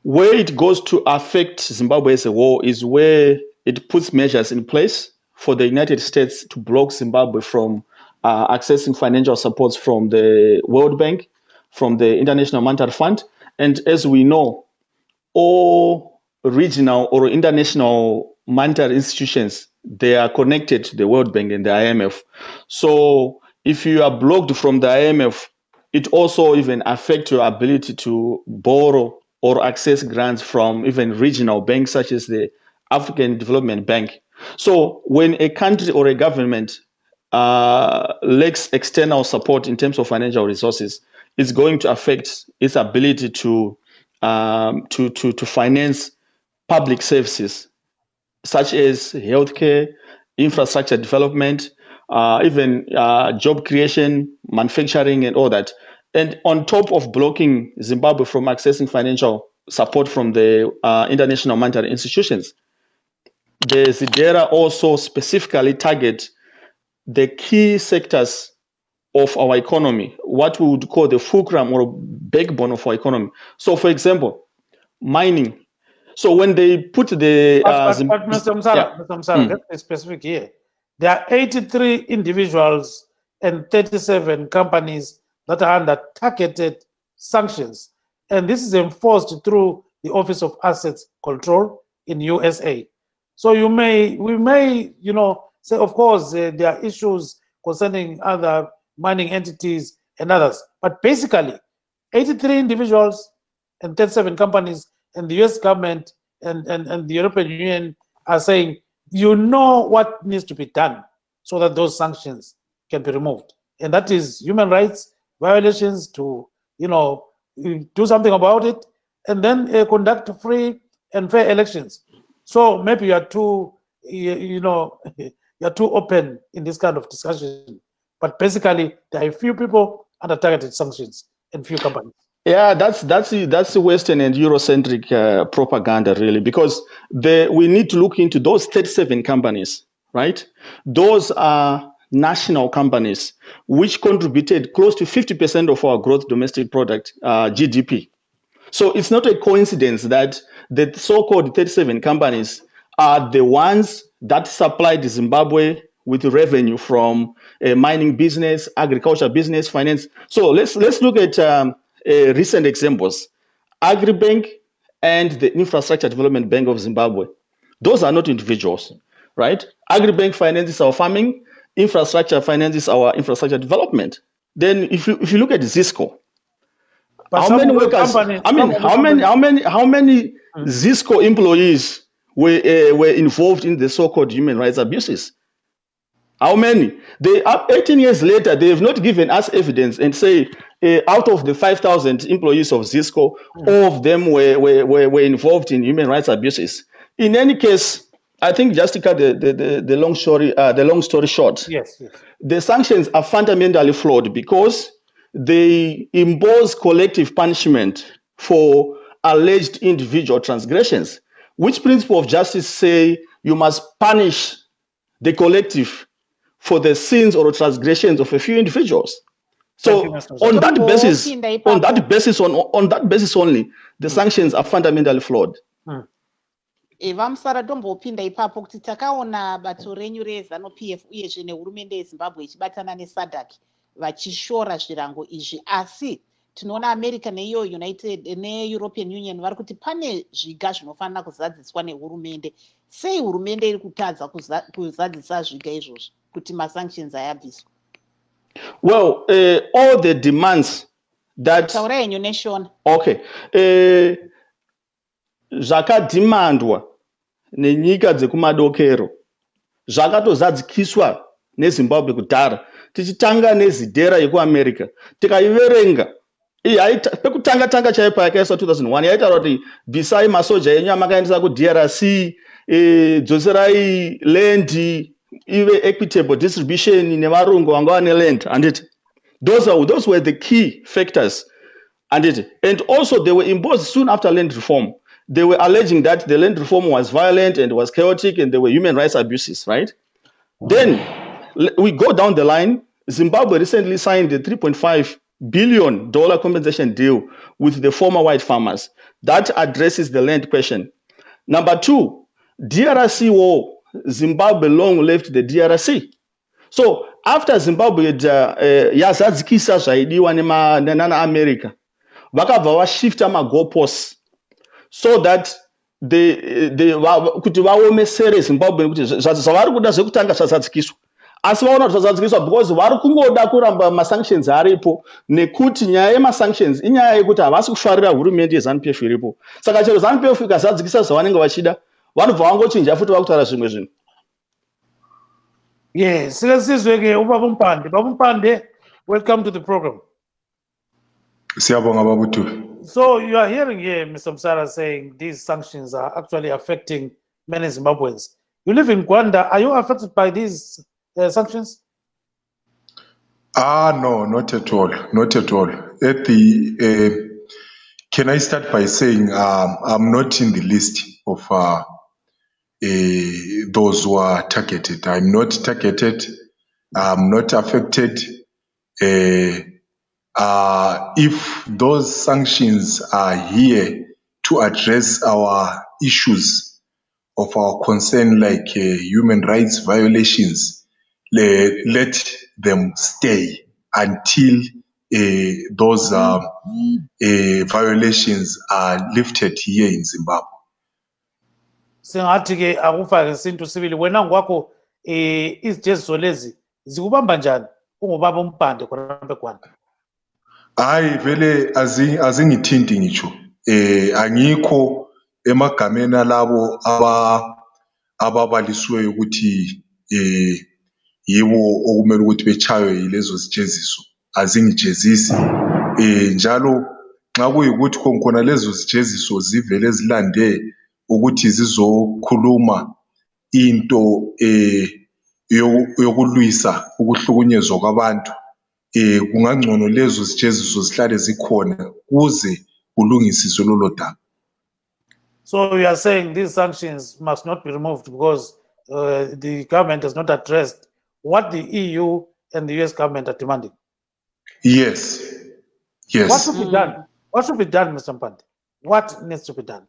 P: Where it goes to affect Zimbabwe as a whole is where it puts measures in place for the United States to block Zimbabwe from accessing financial supports from the World Bank, from the International Monetary Fund. And as we know, all regional or international monetary institutions, they are connected to the World Bank and the IMF. So if you are blocked from the IMF, it also even affects your ability to borrow or access grants from even regional banks such as the African Development Bank. So when a country or a government lacks external support in terms of financial resources, it's going to affect its ability to finance public services such as healthcare, infrastructure development, even job creation, manufacturing, and all that. And on top of blocking Zimbabwe from accessing financial support from the international monetary institutions, the Zidera also specifically target the key sectors of our economy, what we would call the fulcrum or backbone of our economy. So, for example, mining. So when they put the...
A: But Mr. Msara, let's be specific here. there are 83 individuals and 37 companies that are under targeted sanctions. And this is enforced through the Office of Assets Control in USA. So we may, say, of course, there are issues concerning other mining entities and others, but basically 83 individuals and 37 companies and the US government and the European Union are saying, what needs to be done so that those sanctions can be removed. And that is human rights violations to, do something about it, and then conduct free and fair elections. So maybe you are too, you're too open in this kind of discussion. But basically, there are a few people under targeted sanctions and few companies.
P: Yeah, that's the Western and Eurocentric propaganda, really, because we need to look into those 37 companies, right? Those are national companies which contributed close to 50% of our gross domestic product, GDP. So it's not a coincidence that the so-called 37 companies are the ones that supplied Zimbabwe with revenue from mining business, agriculture business, finance. So let's look at recent examples. Agribank and the Infrastructure Development Bank of Zimbabwe. Those are not individuals, right? Agribank finances our farming, infrastructure finances our infrastructure development. Then if you look at Zisco,
A: but
P: how many workers? How many Zisco employees were involved in the so-called human rights abuses? How many? They 18 years later, they have not given us evidence and say out of the 5,000 employees of Zisco, all of them were involved in human rights abuses. In any case, I think just to cut the long story short,
A: yes,
P: the sanctions are fundamentally flawed because they impose collective punishment for alleged individual transgressions. Which principle of justice say you must punish the collective for the sins or transgressions of a few individuals? So on that basis only, the sanctions are fundamentally flawed.
B: Vamusara tombopinda ipapo kuti takaona bato renyu reZANU-PF uyezve nehurumende yeZimbabwe ichibatana neSADC vachishora zvirango izvi, asi tinoona America neiyo United neEuropean Union vari kuti pane zviga zvinofanira kuzadziswa nehurumende. Sei hurumende iri kutadza kuzadzisa zviga izvozvi kuti masanctions ayabviswa?
P: Well, all the demands that zvakadhimandwa nenyika dzekumadokero zvakatozadzikiswa neZimbabwe kudhara, tichitanga nezidhera yekuAmerica. Tikaiverenga pekutanga chaipo yakaiswa 2001 yaitaura kuti bvisai masoja enyu amakaendesa kuDRC, dzoserai land ive equitable distribution nevarungu vanga vane land, anditi. Those were the key factors, anditi. And also they were imposed soon after land reform. They were alleging that the land reform was violent and was chaotic and there were human rights abuses, right? Then we go down the line. Zimbabwe recently signed a $3.5 billion compensation deal with the former white farmers. That addresses the land question. Number two, DRC war, Zimbabwe long left the DRC. So after Zimbabwe had yazadzikisa zvaidiwa nana America, vakabva vashifta magoalposts so that kuti vaomesere Zimbabwe kuti zvavari kuda zvekutanga zvazadzikiswa, asi vaona kuti zvazadzikiswa because vari kungoda kuramba masanctions aripo, nekuti nyaya yemasanctions inyaya yekuti havasi kufarira hurumende yeZANU-PF iripo. Saka chero ZANU-PF ikazadzikisa zvavanenge vachida, vanobva vangochinja futi vakutaura zvimwe zvinhu.
A: Yes, sizwe-ke ubaba uMpande. Baba uMpande, welcome to the program.
Q: Siyabonga babuThubi.
A: So you are hearing here Mr. Msara saying these sanctions are actually affecting many Zimbabweans. You live in Rwanda. Are you affected by these sanctions?
Q: No, not at all. Not at all. Can I start by saying I'm not in the list of those who are targeted. I'm not targeted. I'm not affected. If those sanctions are here to address our issues of our concern, like human rights violations, let them stay until those violations are lifted here in Zimbabwe.
A: Singathi ke akufake isintu sibili wena ngokwakho izijeziso lezi zikubamba njani ungubaba umpande khona eGwanda?
Q: Hayi vele azingithinti ngitsho angikho emagameni alabo ababalisiweyo ukuthi yibo okumele ukuthi bechaywe yilezo zijeziso, azingijezisi njalo nxa kuyikuthi khona lezo zijeziso zivele zilande ukuthi zizokhuluma into yokulwisa ukuhlukunyezwa kwabantu kungangcono lezo zijeziso zihlale zikhona kuze kulungisiswe lolo daba.
A: So you are saying these sanctions must not be removed because the government has not addressed what the EU and the US government are demanding?
Q: Yes.
A: What should be done? What should be done, Mr. Mpande? What needs to be done?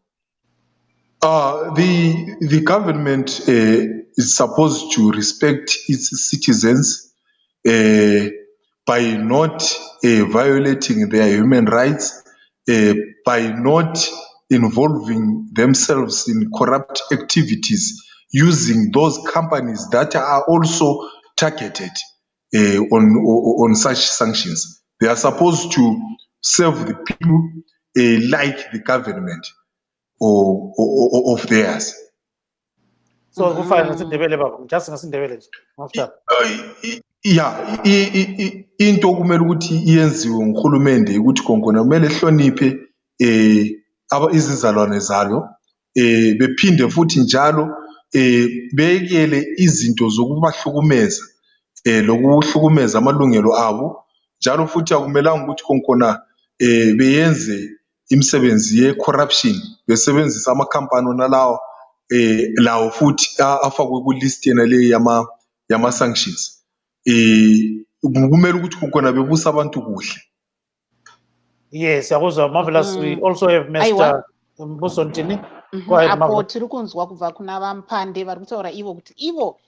Q: The government is supposed to respect its citizens by not violating their human rights, by not involving themselves in corrupt activities, using those companies that are also targeted on such sanctions. They are supposed to serve the people like the government of theirs.
A: So kufana ngesindebele baba, just ngesindebele nje. Ngafika.
Q: Yeah, into okumele ukuthi iyenziwe nguhulumende ukuthi khona kumele hloniphe izizalwane zalo bephinde futhi njalo bekele izinto zokubahlukumeza lokuhlukumeza amalungelo abo njalo futhi akumelanga ukuthi khona beyenze imisebenzi ye corruption besebenzisa amakhampani onalawo lawo futhi afakwe ku list yena le yama sanctions kumele ukuthi khona bebusa abantu kuhle.
A: Yes, yakuzwa marvelous. We also have Mr. Mbusontini. Go ahead,
B: apo
A: marvelous.
B: tiri kunzwa kubva kuna vampande vari kutaura ivo kuti ivo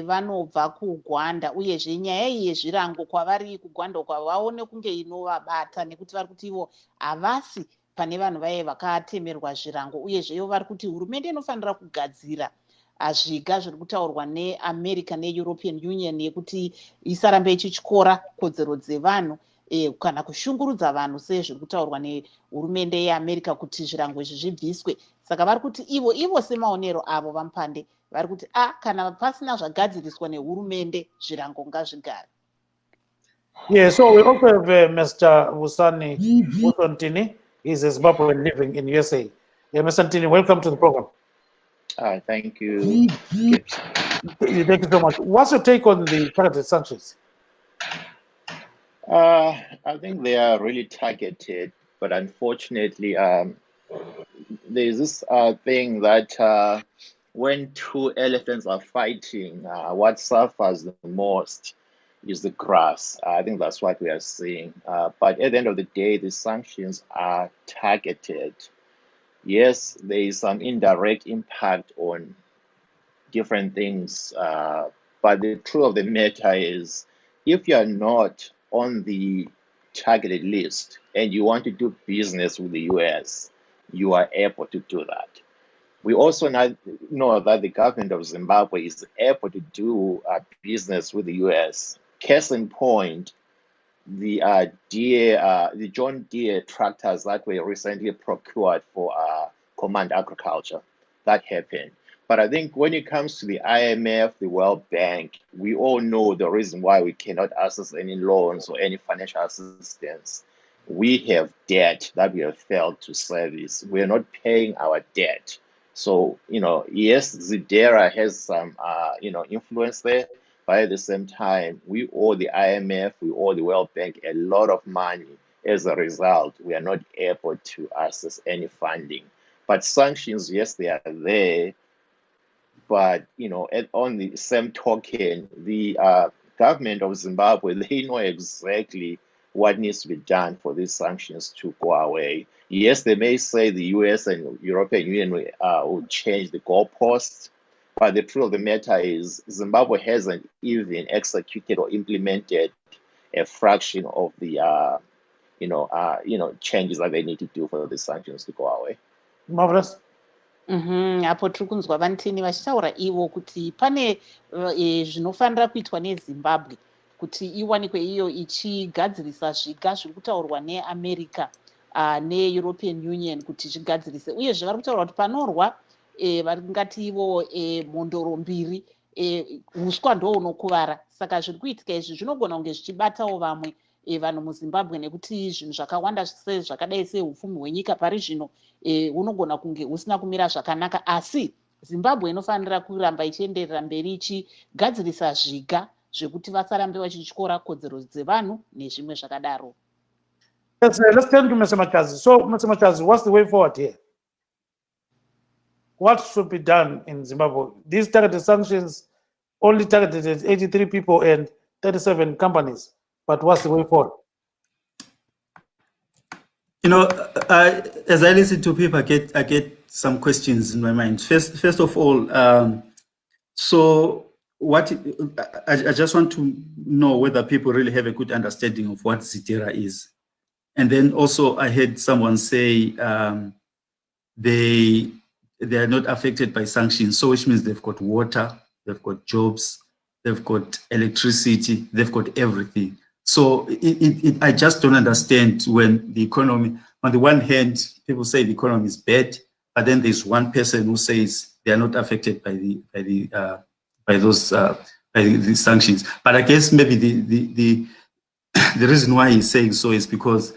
B: vanobva kugwanda uyezve nyaya iyi yezvirango kwavari kugwanda uko vaone kunge inovabata nekuti vari kuti ivo havasi pane vanhu vaye vakatemerwa zvirango uyezve ivo vari kuti hurumende inofanira kugadzira zviga zviri kutaurwa neamerica neeuropean union yekuti isarambe ichityora kodzero dzevanhu kana kushungurudza vanhu sezviri kutaurwa nehurumende yeamerica kuti zvirango izvi zvibviswe. Saka vari kuti ivo semaonero avo vampande vari kuti kana pasina zvagadziriswa nehurumende zvirango ngazvigare.
A: Yeah, so we also have Mr. Vusani Musontini. He's a Zimbabwean living in USA. Yeah, Mr. Ntini, welcome to the program.
R: Thank you.
A: Thank you so much. What's your take on the targeted sanctions?
R: I think they are really targeted, but unfortunately, there's this thing that when two elephants are fighting, what suffers the most is the grass. I think that's what we are seeing. But at the end of the day, the sanctions are targeted. Yes, there is some indirect impact on different things, but the truth of the matter is, if you are not on the targeted list and you want to do business with the US, you are able to do that. We also know that the government of Zimbabwe is able to do business with the US. Case in point, the John Deere tractors that were recently procured for Command Agriculture, that happened. But I think when it comes to the IMF, the World Bank, we all know the reason why we cannot access any loans or any financial assistance. We have debt that we have failed to service. We are not paying our debt. So, yes, Zidera has some, influence there, but at the same time, we owe the IMF, we owe the World Bank a lot of money. As a result, we are not able to access any funding. But sanctions, yes, they are there. But, on the same token, the government of Zimbabwe, they know exactly what needs to be done for these sanctions to go away. Yes, they may say the US and European Union will change the goalposts, But the truth of the matter is, Zimbabwe hasn't even executed or implemented a fraction of the, changes that they need to do for the sanctions to go away.
A: Marvelous.
B: Apo tiri kunzwa vanitini vachitaura ivo kuti pane zvinofanira kuitwa nezimbabwe kuti iwanikwe iyo ichigadzirisa zviga zviri kutaurwa neamerica neeuropean union kuti zvigadzirise, uyezve vari kutaura kuti panorwa varingati ivo mhondoro mbiri uswa ndo unokuvara. Saka zviri kuitika izvi zvinogona kunge zvichibatawo vamwe vanhu muzimbabwe nekuti zvinhu zvakawanda zvakadai seupfumi hwenyika pari zvino unogona kunge usina kumira zvakanaka, asi zimbabwe inofanira kuramba ichienderera mberi ichigadzirisa zviga zvekuti vasarambe vachityora kodzero dzevanhu nezvimwe zvakadaro.
A: Yes, let's turn to Mr. Machazi. So, Mr. Machazi, what's the way forward here? What should be done in Zimbabwe? These targeted sanctions only targeted 83 people and 37 companies. But what's the way forward?
O: You know, as I listen to people, I get some questions in my mind. First of all, so what I just want to know whether people really have a good understanding of what Zitera is. And then also I heard someone say they are not affected by sanctions, so which means they've got water, they've got jobs, they've got electricity, they've got everything. So I just don't understand when the economy, on the one hand, people say the economy is bad, but then there's one person who says they are not affected by the sanctions. But I guess maybe the reason why he's saying so is because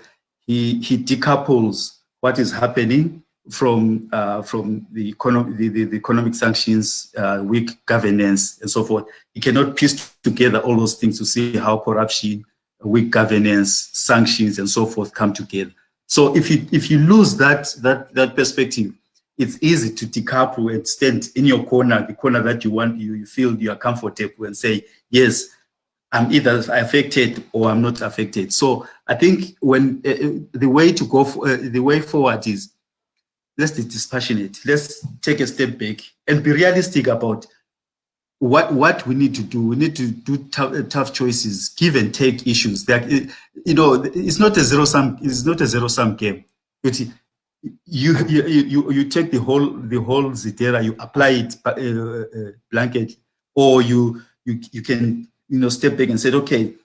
O: he decouples what is happening from the economic sanctions, weak governance, and so forth. He cannot piece together all those things to see how corruption, weak governance, sanctions, and so forth come together. So if you lose that perspective, it's easy to decouple and stand in your corner, the corner that you want, you feel you are comfortable, and say, yes, I'm either affected or I'm not affected. So I think when the way forward is, let's be dispassionate. Let's take a step back and be realistic about what we need to do. We need to do tough choices, give and take issues. That it's not a zero sum. It's not a zero sum game. You take the whole Zitera, you apply it blanket, or you can step back and say, okay,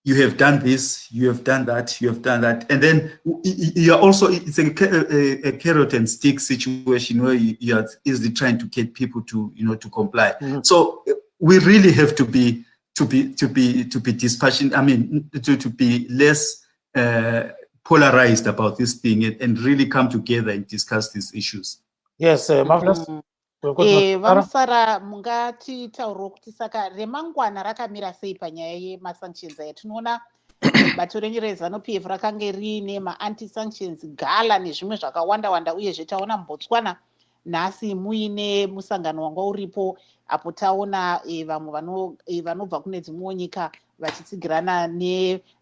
O: you have done this, you have done that, you have done that, and then you're also, it's a carrot and stick situation where you are easily trying to get people to comply. So we really have to be dispassionate. I mean, to be less polarized about this thing and really come together and discuss these issues.
A: Yes, Marvelous.
B: Vamusara mungatitaurawo kuti saka remangwana rakamira sei panyaya yemasanctions aya. Tinoona bato renyu reZANU-PF rakange riine ma-anti-sanctions gala nezvimwe zvakawanda-wanda, uyezve taona muBotswana nhasi muine musangano wanga uripo apo taona vamwe vanobva kune dzimwewo nyika vachitsigirana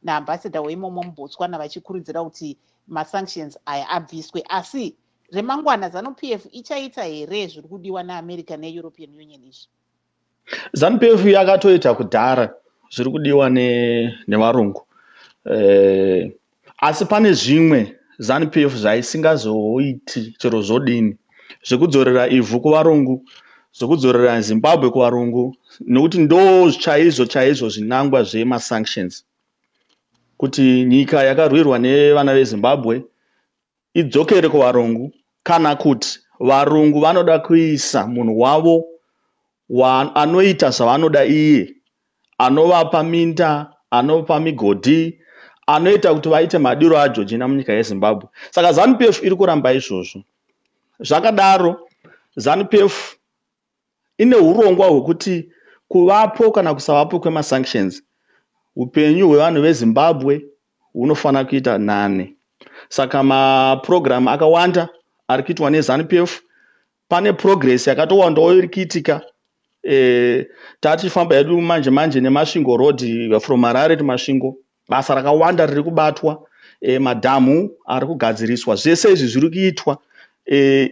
B: naambassador weimomo muBotswana vachikurudzira kuti masanctions aya abviswe. Asi remangwana ZANU-PF ichaita here zviri kudiwa naAmerica neEuropean Union izvi?
P: ZANU-PF yakatoita kudhara zviri kudiwa nevarungu, asi pane zvimwe ZANU-PF zvaisingazoiti chero zvodini, zvekudzorera ivhu kuvarungu, zvekudzorera Zimbabwe kuvarungu, nokuti ndo chaizvo zvinangwa zvemasanctions, kuti nyika yakarwirwa nevana veZimbabwe idzokere kuvarungu, kana kuti varungu vanoda kuisa munhu wavo anoita zvavanoda iye, anovapa minda, anopa migodhi, anoita kuti vaite madiro aJorgina munyika yeZimbabwe. Saka ZANU-PF iri kuramba izvozvo. Zvakadaro ZANU-PF ine urongwa hwekuti kuvapo kana kusavapo kwemasanctions, upenyu hwevanhu veZimbabwe hunofanira kuita nane. Saka maprogram akawanda ari kuitwa neZANU-PF, pane progress yakatowandawo iri kuitika. Tatifamba yedu manje neMasvingo Road from Harare to Masvingo, basa rakawanda riri kubatwa, madhamu ari kugadziriswa, zvese izvi zviri kuitwa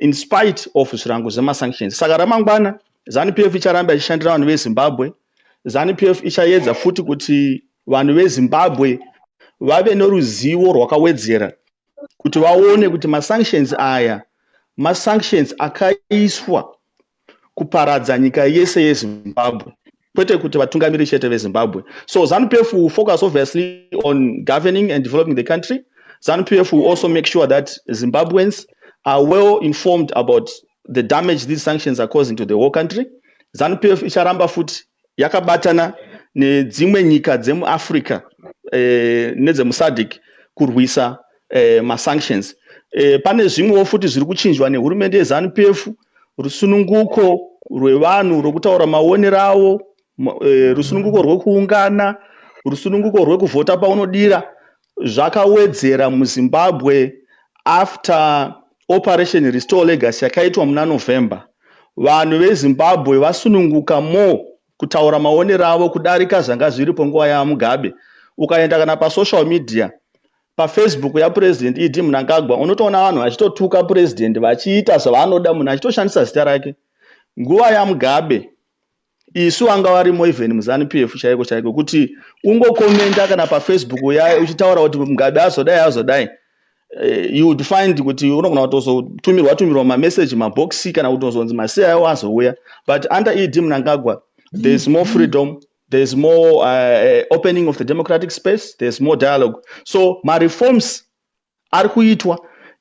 P: in spite of zvirango zvemasanctions. Saka ramangwana ZANU-PF icharamba ichishandira vanhu veZimbabwe. ZANU-PF ichaedza futi kuti vanhu veZimbabwe vave noruzivo rwakawedzera kuti vaone kuti masanctions aya masanctions akaiswa kuparadza nyika yese yeZimbabwe, kwete kuti vatungamiri chete veZimbabwe. So ZANU-PF will focus obviously on governing and developing the country. ZANU-PF will also make sure that Zimbabweans are well informed about the damage these sanctions are causing to the whole country. ZANU-PF icharamba futi yakabatana nedzimwe nyika dzemuAfrica nedzemuSADC kurwisa masanctions. Pane zvimwewo futi zviri kuchinjwa nehurumende yeZANU-PF, rusununguko rwevanhu rwokutaura maonero avo, rusununguko rwekuungana, rusununguko rwekuvhota paunodira zvakawedzera muZimbabwe after Operation Restore Legacy yakaitwa muna November. Vanhu veZimbabwe vasununguka more kutaura maonero avo kudarika zvanga zviripo nguva yaMugabe. Ukaenda kana pasocial media, paFacebook yaPresident Idi Mnangagwa, unotoona vanhu vachitotuka president vachiita zvavanoda, munhu achitoshandisa zita rake. Nguva yaMugabe isu vanga varimo even muZANU-PF chaiko chaiko kuti ungokomenta kana paFacebook uchitaura kuti Mugabe azodai, you would find kuti unogona kutozotumirwa mamessage maboxi kana kutozonzi masiya ayo azouya. But under Idi Mnangagwa there's more freedom, there's more opening of the democratic space, there's more dialogue. So reforms ari kuitwa,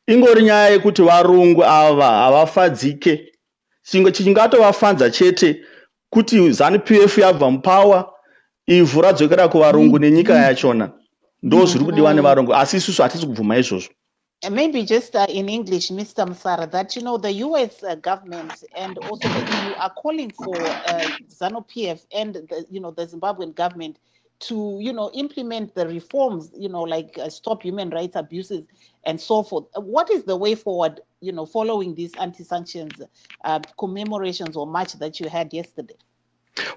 P: ingori nyaya yekuti varungu ava havafadzike. Chimwe chingatovafadza chete kuti ZANU-PF yabva mupower, ivhu radzokera kuvarungu nenyika yachona. Ndo zviri kudiwa nevarungu, asi isusu hatisi kubvuma izvozvo.
B: Maybe just in English, Mr. Msara, that, you know, the US government and also the EU are calling for ZANU-PF and the Zimbabwean government to, implement the reforms, like stop human rights abuses and so forth. What is the way forward, following these anti-sanctions commemorations or march that you had yesterday?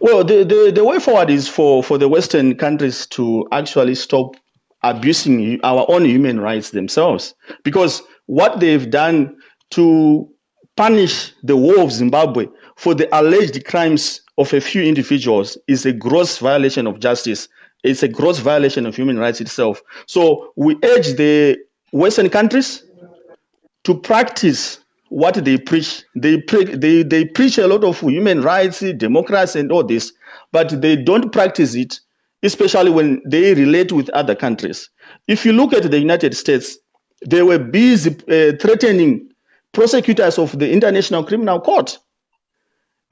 P: Well, the way forward is for the Western countries to actually stop abusing our own human rights themselves, because what they've done to punish the war of Zimbabwe for the alleged crimes of a few individuals is a gross violation of justice. It's a gross violation of human rights itself. So we urge the Western countries to practice what they preach. They preach a lot of human rights, democracy, and all this, but they don't practice it, especially when they relate with other countries. If you look at the United States, they were busy threatening prosecutors of the International Criminal Court.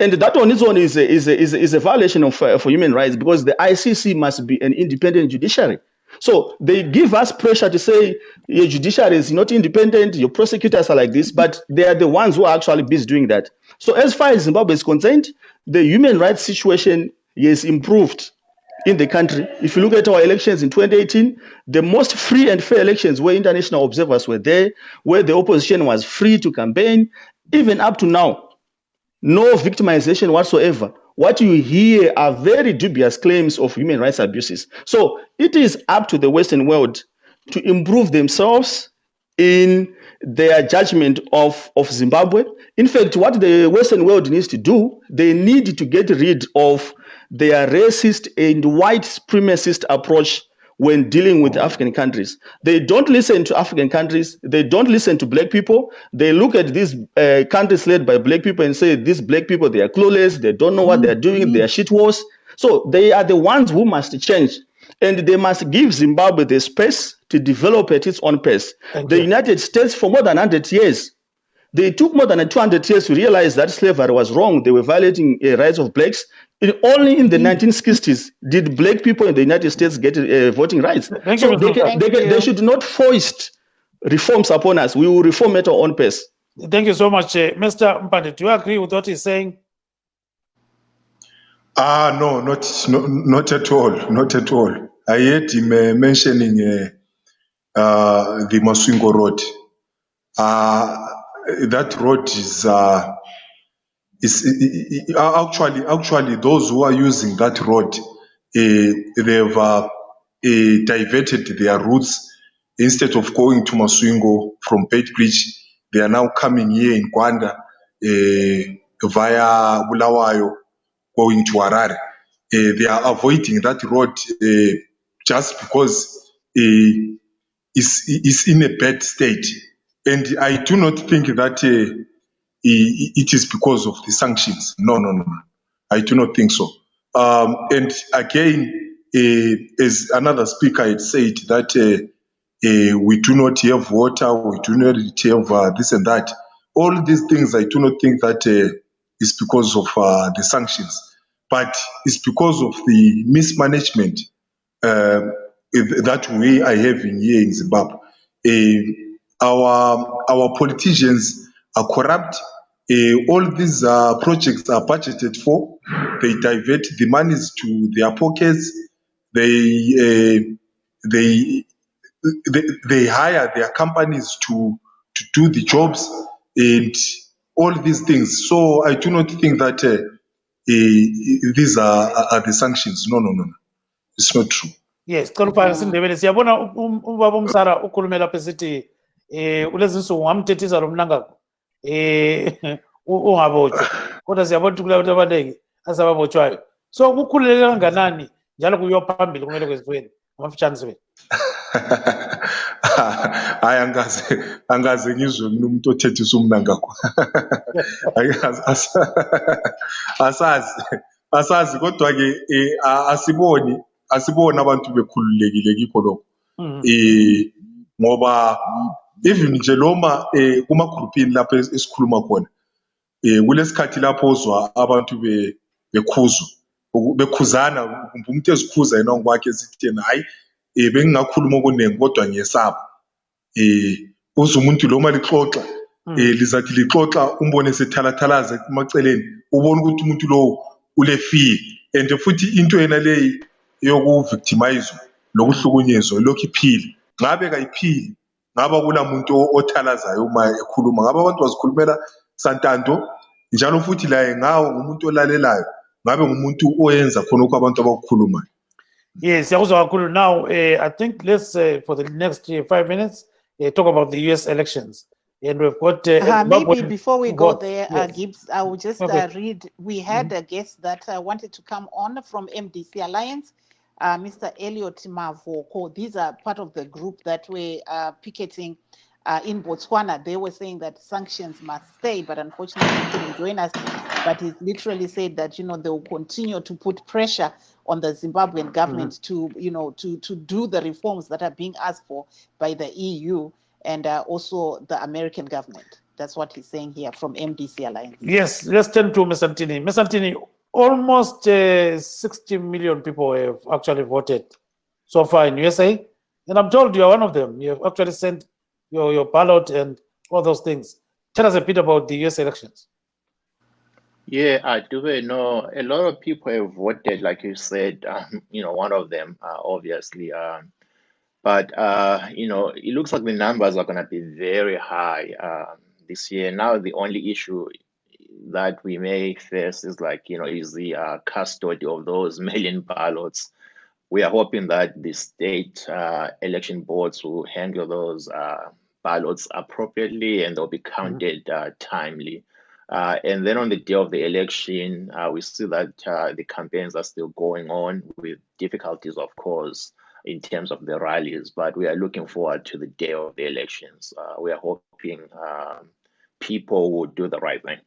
P: And that on its own is a violation of human rights, because the ICC must be an independent judiciary. So they give us pressure to say your judiciary is not independent, your prosecutors are like this, but they are the ones who are actually busy doing that. So as far as Zimbabwe is concerned, the human rights situation is improved in the country. If you look at our elections in 2018, the most free and fair elections where international observers were there, where the opposition was free to campaign, even up to now, no victimization whatsoever. What you hear are very dubious claims of human rights abuses. So it is up to the Western world to improve themselves in their judgment of Zimbabwe. In fact, what the Western world needs to do, they need to get rid of their racist and white supremacist approach when dealing with African countries. They don't listen to African countries. They don't listen to black people. They look at these countries led by black people and say, these black people, they are clueless. They don't know what they're doing. They are shitwads. So they are the ones who must change. And they must give Zimbabwe the space to develop at its own pace. The United States, for more than 100 years, they took more than 200 years to realize that slavery was wrong. They were violating the rights of blacks. Only in the 1960s did black people in the United States get voting rights. So they should not foist reforms upon us. We will reform at our own pace.
A: Thank you so much. Mr. Mpande, do you agree with what he's saying?
Q: No, not at all. Not at all. I heard him mentioning the Maswingo Road. That road is actually those who are using that road, they've diverted their routes. Instead of going to Maswingo from Bait Bridge, they are now coming here in Gwanda via Bulawayo going to Harare. They are avoiding that road just because it's in a bad state. And I do not think that it is because of the sanctions. No. I do not think so. And again, as another speaker had said, that we do not have water, we do not have this and that. All these things, I do not think that is because of the sanctions, but it's because of the mismanagement that we are having here in Zimbabwe. Our politicians are corrupt. All these projects are budgeted for. They divert the monies to their pockets. They hire their companies to do the jobs and all these things. So I do not think that these are the sanctions. No. It's not true.
A: Yes, Kolupha sindebele siyabona ubaba uMsara ukhulume lapha esithi ulezinsuku ngamthethisa lo mnangagwa ungabotshwa kodwa siyabona ukuthi kulabantu abaningi asababotshwayo. So kukhululeke kanganani njalo kuyiwa phambili kumele kweziweni ngamafitshane sibe.
Q: Hayi angaze ngizwe umuntu othethisa umnangagwa. Asazi kodwa ke asiboni abantu bekhululekile kikho lokho. Ngoba even nje loma kuma groupini lapho esikhuluma khona kulesikhathi lapho uzwa abantu bekhuzana umuntu ezikhuza yena ngokwakhe esithi yena hayi bengingakhuluma okuningi kodwa ngiyesaba. Uzwa umuntu lo malixoxa lizathi lixoxa umbone sethalatalaza emaceleni ubona ukuthi umuntu lo ulefile and futhi into yena leyi yoku-victimize lokuhlukunyezwa lokhu iphile. Ngabe kayiphili ngaba kula muntu othalazayo uma ekhuluma ngabe abantu bazikhulumela santanto njalo futhi laye ngawo umuntu olalelayo ngabe ngumuntu oyenza khona lokho abantu abakukhulumayo.
A: Yes, siyakuzwa kakhulu. Now I think let's for the next 5 minutes talk about the US elections. And we've got
B: maybe before we go there,
A: yes.
B: Gibbs, I will just read. We had a guest that wanted to come on from MDC Alliance, Mr. Elliot Mavoko. These are part of the group that were picketing in Botswana. They were saying that sanctions must stay, but unfortunately he couldn't join us. But he literally said that they will continue to put pressure on the Zimbabwean government to do the reforms that are being asked for by the EU and also the American government. That's what he's saying here from MDC Alliance.
A: Yes, let's turn to Ms. Antini. Ms. Antini, almost 60 million people have actually voted so far in USA. And I'm told you are one of them. You have actually sent your ballot and all those things. Tell us a bit about the US elections.
R: Yeah, I do know a lot of people have voted, like you said, one of them, obviously. But it looks like the numbers are going to be very high this year. Now, the only issue that we may face is is the custody of those million ballots. We are hoping that the state election boards will handle those ballots appropriately and they'll be counted timely. And then on the day of the election, we see that the campaigns are still going on with difficulties, of course, in terms of the rallies, but we are looking forward to the day of the elections. We are hoping people will do the right thing.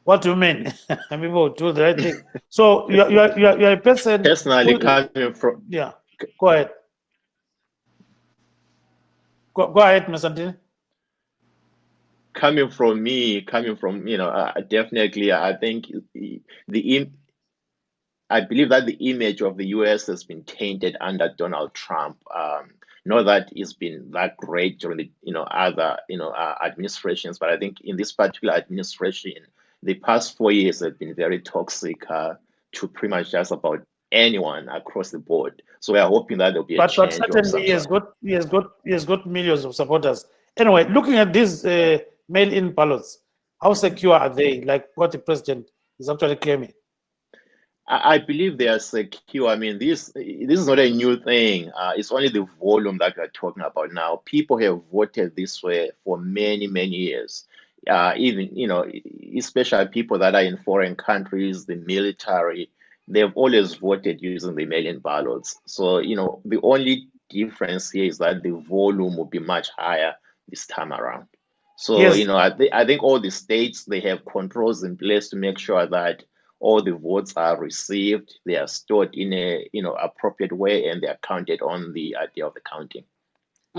A: What do you mean? People do the right thing. So you're a person
R: personally coming from.
A: Yeah, go ahead. Go ahead, Ms. Antini.
R: Coming from definitely, I think I believe that the image of the US has been tainted under Donald Trump. Not that it's been that great during the other administrations, but I think in this particular administration, the past 4 years have been very toxic to pretty much just about anyone across the board. So we are hoping that there'll be a change.
A: But certainly he has got millions of supporters. Anyway, looking at these mail-in ballots, how secure are they? Like what the president is actually claiming?
R: I believe they are secure. I mean, this is not a new thing. It's only the volume that we're talking about now. People have voted this way for many, many years. even, especially people that are in foreign countries, the military, they've always voted using the mail-in ballots. So, the only difference here is that the volume will be much higher this time around. So,
A: Yes.
R: I think all the states, they have controls in place to make sure that all the votes are received, they are stored in a, appropriate way, and they are counted on the day of the counting.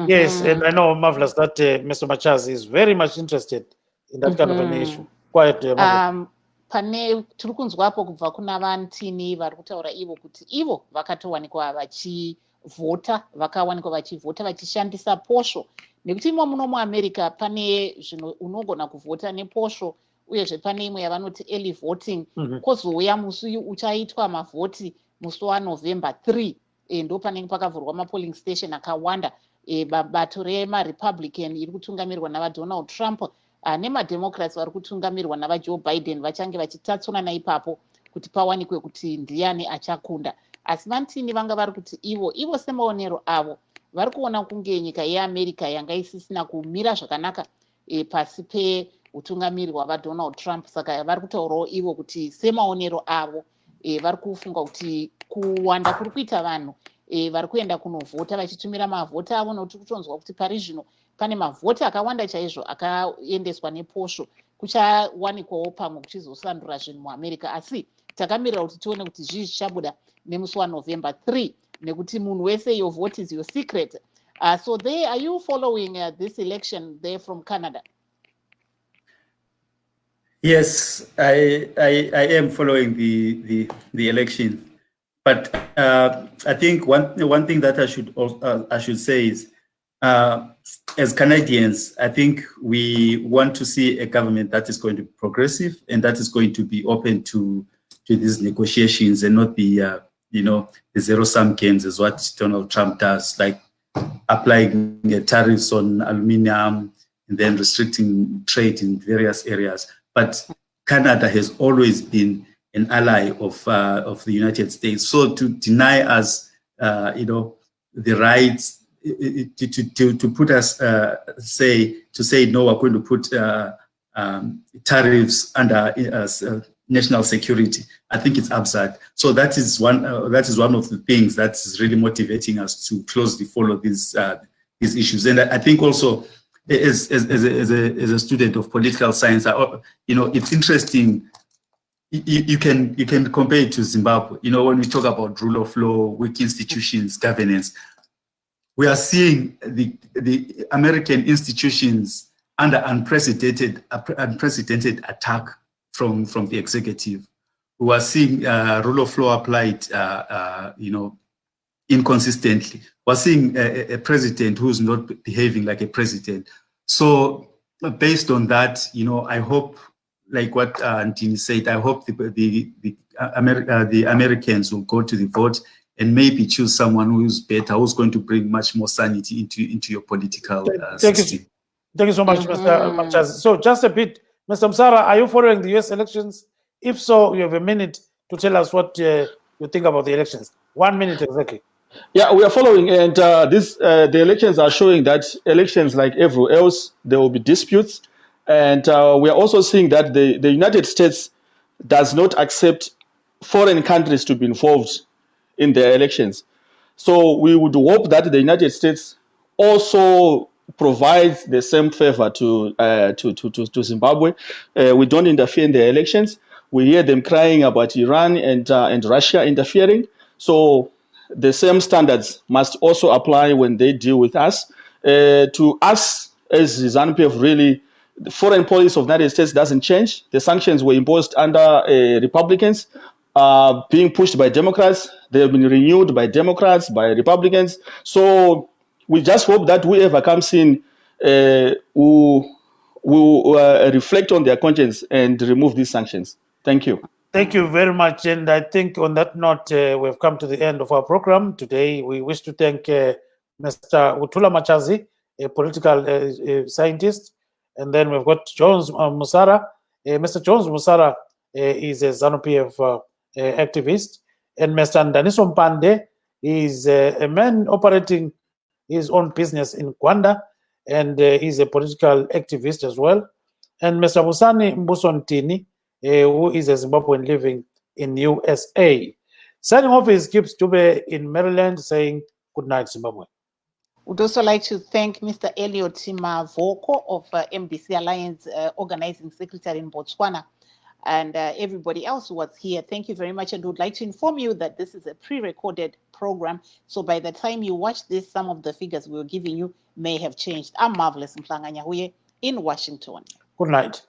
A: Yes, and I know, Marvelous, that Mr. Machazi is very much interested in that kind of an issue. Quite Marvelous.
B: Pane tiri kunzwapo kubva kuna vantini vari kutaura ivo kuti ivo vakatowanikwa vachivhota, vakawanikwa vachivhota vachishandisa posho, nekuti imo muno muamerica pane zvinhu unogona kuvhota neposho, uyezve pane imwe yavanoti early voting. Kwozouya musi uchaitwa mavhoti musi waNovember 3, ndo panenge pakavhurwa mapolling station akawanda. Bato remarepublican iri kutungamirwa navaDonald Trump nemademocrats vari kutungamirwa navaJoe Biden vachange vachitatsunana ipapo kuti pawanikwe kuti ndiani achakunda. Asi vantini vanga vari kuti ivo semaonero avo vari kuona kunge nyika yeAmerica yanga isisina kumira zvakanaka pasi peutungamiri hwavaDonald Trump. Saka vari kutaurawo ivo kuti semaonero avo vari kufunga kuti kuwanda kuri kuita vanhu vari kuenda kunovhota vachitumira mavhota avo, nokuti kutonzwa kuti pari zvino pane mavhota akawanda chaizvo akaendeswa neposho. Kuchawanikwawo pamwe kuchizosandura zvinhu muAmerica, asi takamirira kuti tione kuti zvii zvichabuda nemusi waNovember 3, nekuti munhu wese your vote is your secret. So there, are you following this election there from Canada?
O: Yes, I am following the election, but I think one thing that I should say is, as Canadians, I think we want to see a government that is going to be progressive and that is going to be open to these negotiations and not the zero-sum games as what Donald Trump does, like applying tariffs on aluminum and then restricting trade in various areas. But Canada has always been an ally of the United States. So to deny us, the rights to put us say no, we're going to put tariffs under national security, I think it's absurd. So that is one of the things that's really motivating us to closely follow these issues. And I think also, as a student of political science, it's interesting. You can compare it to Zimbabwe. When we talk about rule of law, weak institutions, governance, we are seeing the American institutions under unprecedented attack from the executive. We are seeing rule of law applied, inconsistently. We're seeing a president who's not behaving like a president. So based on that, I hope, like what Ntini said, I hope the Americans will go to the vote and maybe choose someone who's better, who's going to bring much more sanity into your political system.
A: Thank you so much, Mr. Machazi. So just a bit, Mr. Msara, are you following the US elections? If so, you have a minute to tell us what you think about the elections. 1 minute exactly.
P: Yeah, we are following, and the elections are showing that elections, like everywhere else, there will be disputes. And we are also seeing that the United States does not accept foreign countries to be involved in their elections. So we would hope that the United States also provides the same favor to Zimbabwe. We don't interfere in their elections. We hear them crying about Iran and Russia interfering. So the same standards must also apply when they deal with us. To us, as ZANU-PF, really, the foreign policy of the United States doesn't change. The sanctions were imposed under Republicans, being pushed by Democrats. They have been renewed by Democrats, by Republicans. So we just hope that whoever comes in will reflect on their conscience and remove these sanctions. Thank you.
A: Thank you very much. And I think on that note, we've come to the end of our program today. We wish to thank Mr. Utula Machazi, a political scientist. And then we've got Jones Musara. Mr. Jones Musara is a ZANU-PF activist. And Mr. Ndaniso Mpande is a man operating his own business in Gwanda, and he's a political activist as well. and Mr. Busani Mbusontini, who is a Zimbabwean living in USA. Signing off is Gibbs Dube in Maryland, saying good night, Zimbabwe.
B: Would also like to thank Mr. Elliot Mavoko of MDC Alliance Organizing Secretary in Botswana, and everybody else who was here. Thank you very much, and would like to inform you that this is a pre-recorded program, so by the time you watch this, some of the figures we were giving you may have changed. I'm Marvelous Mhlanga Nyahuye in Washington.
A: Good night.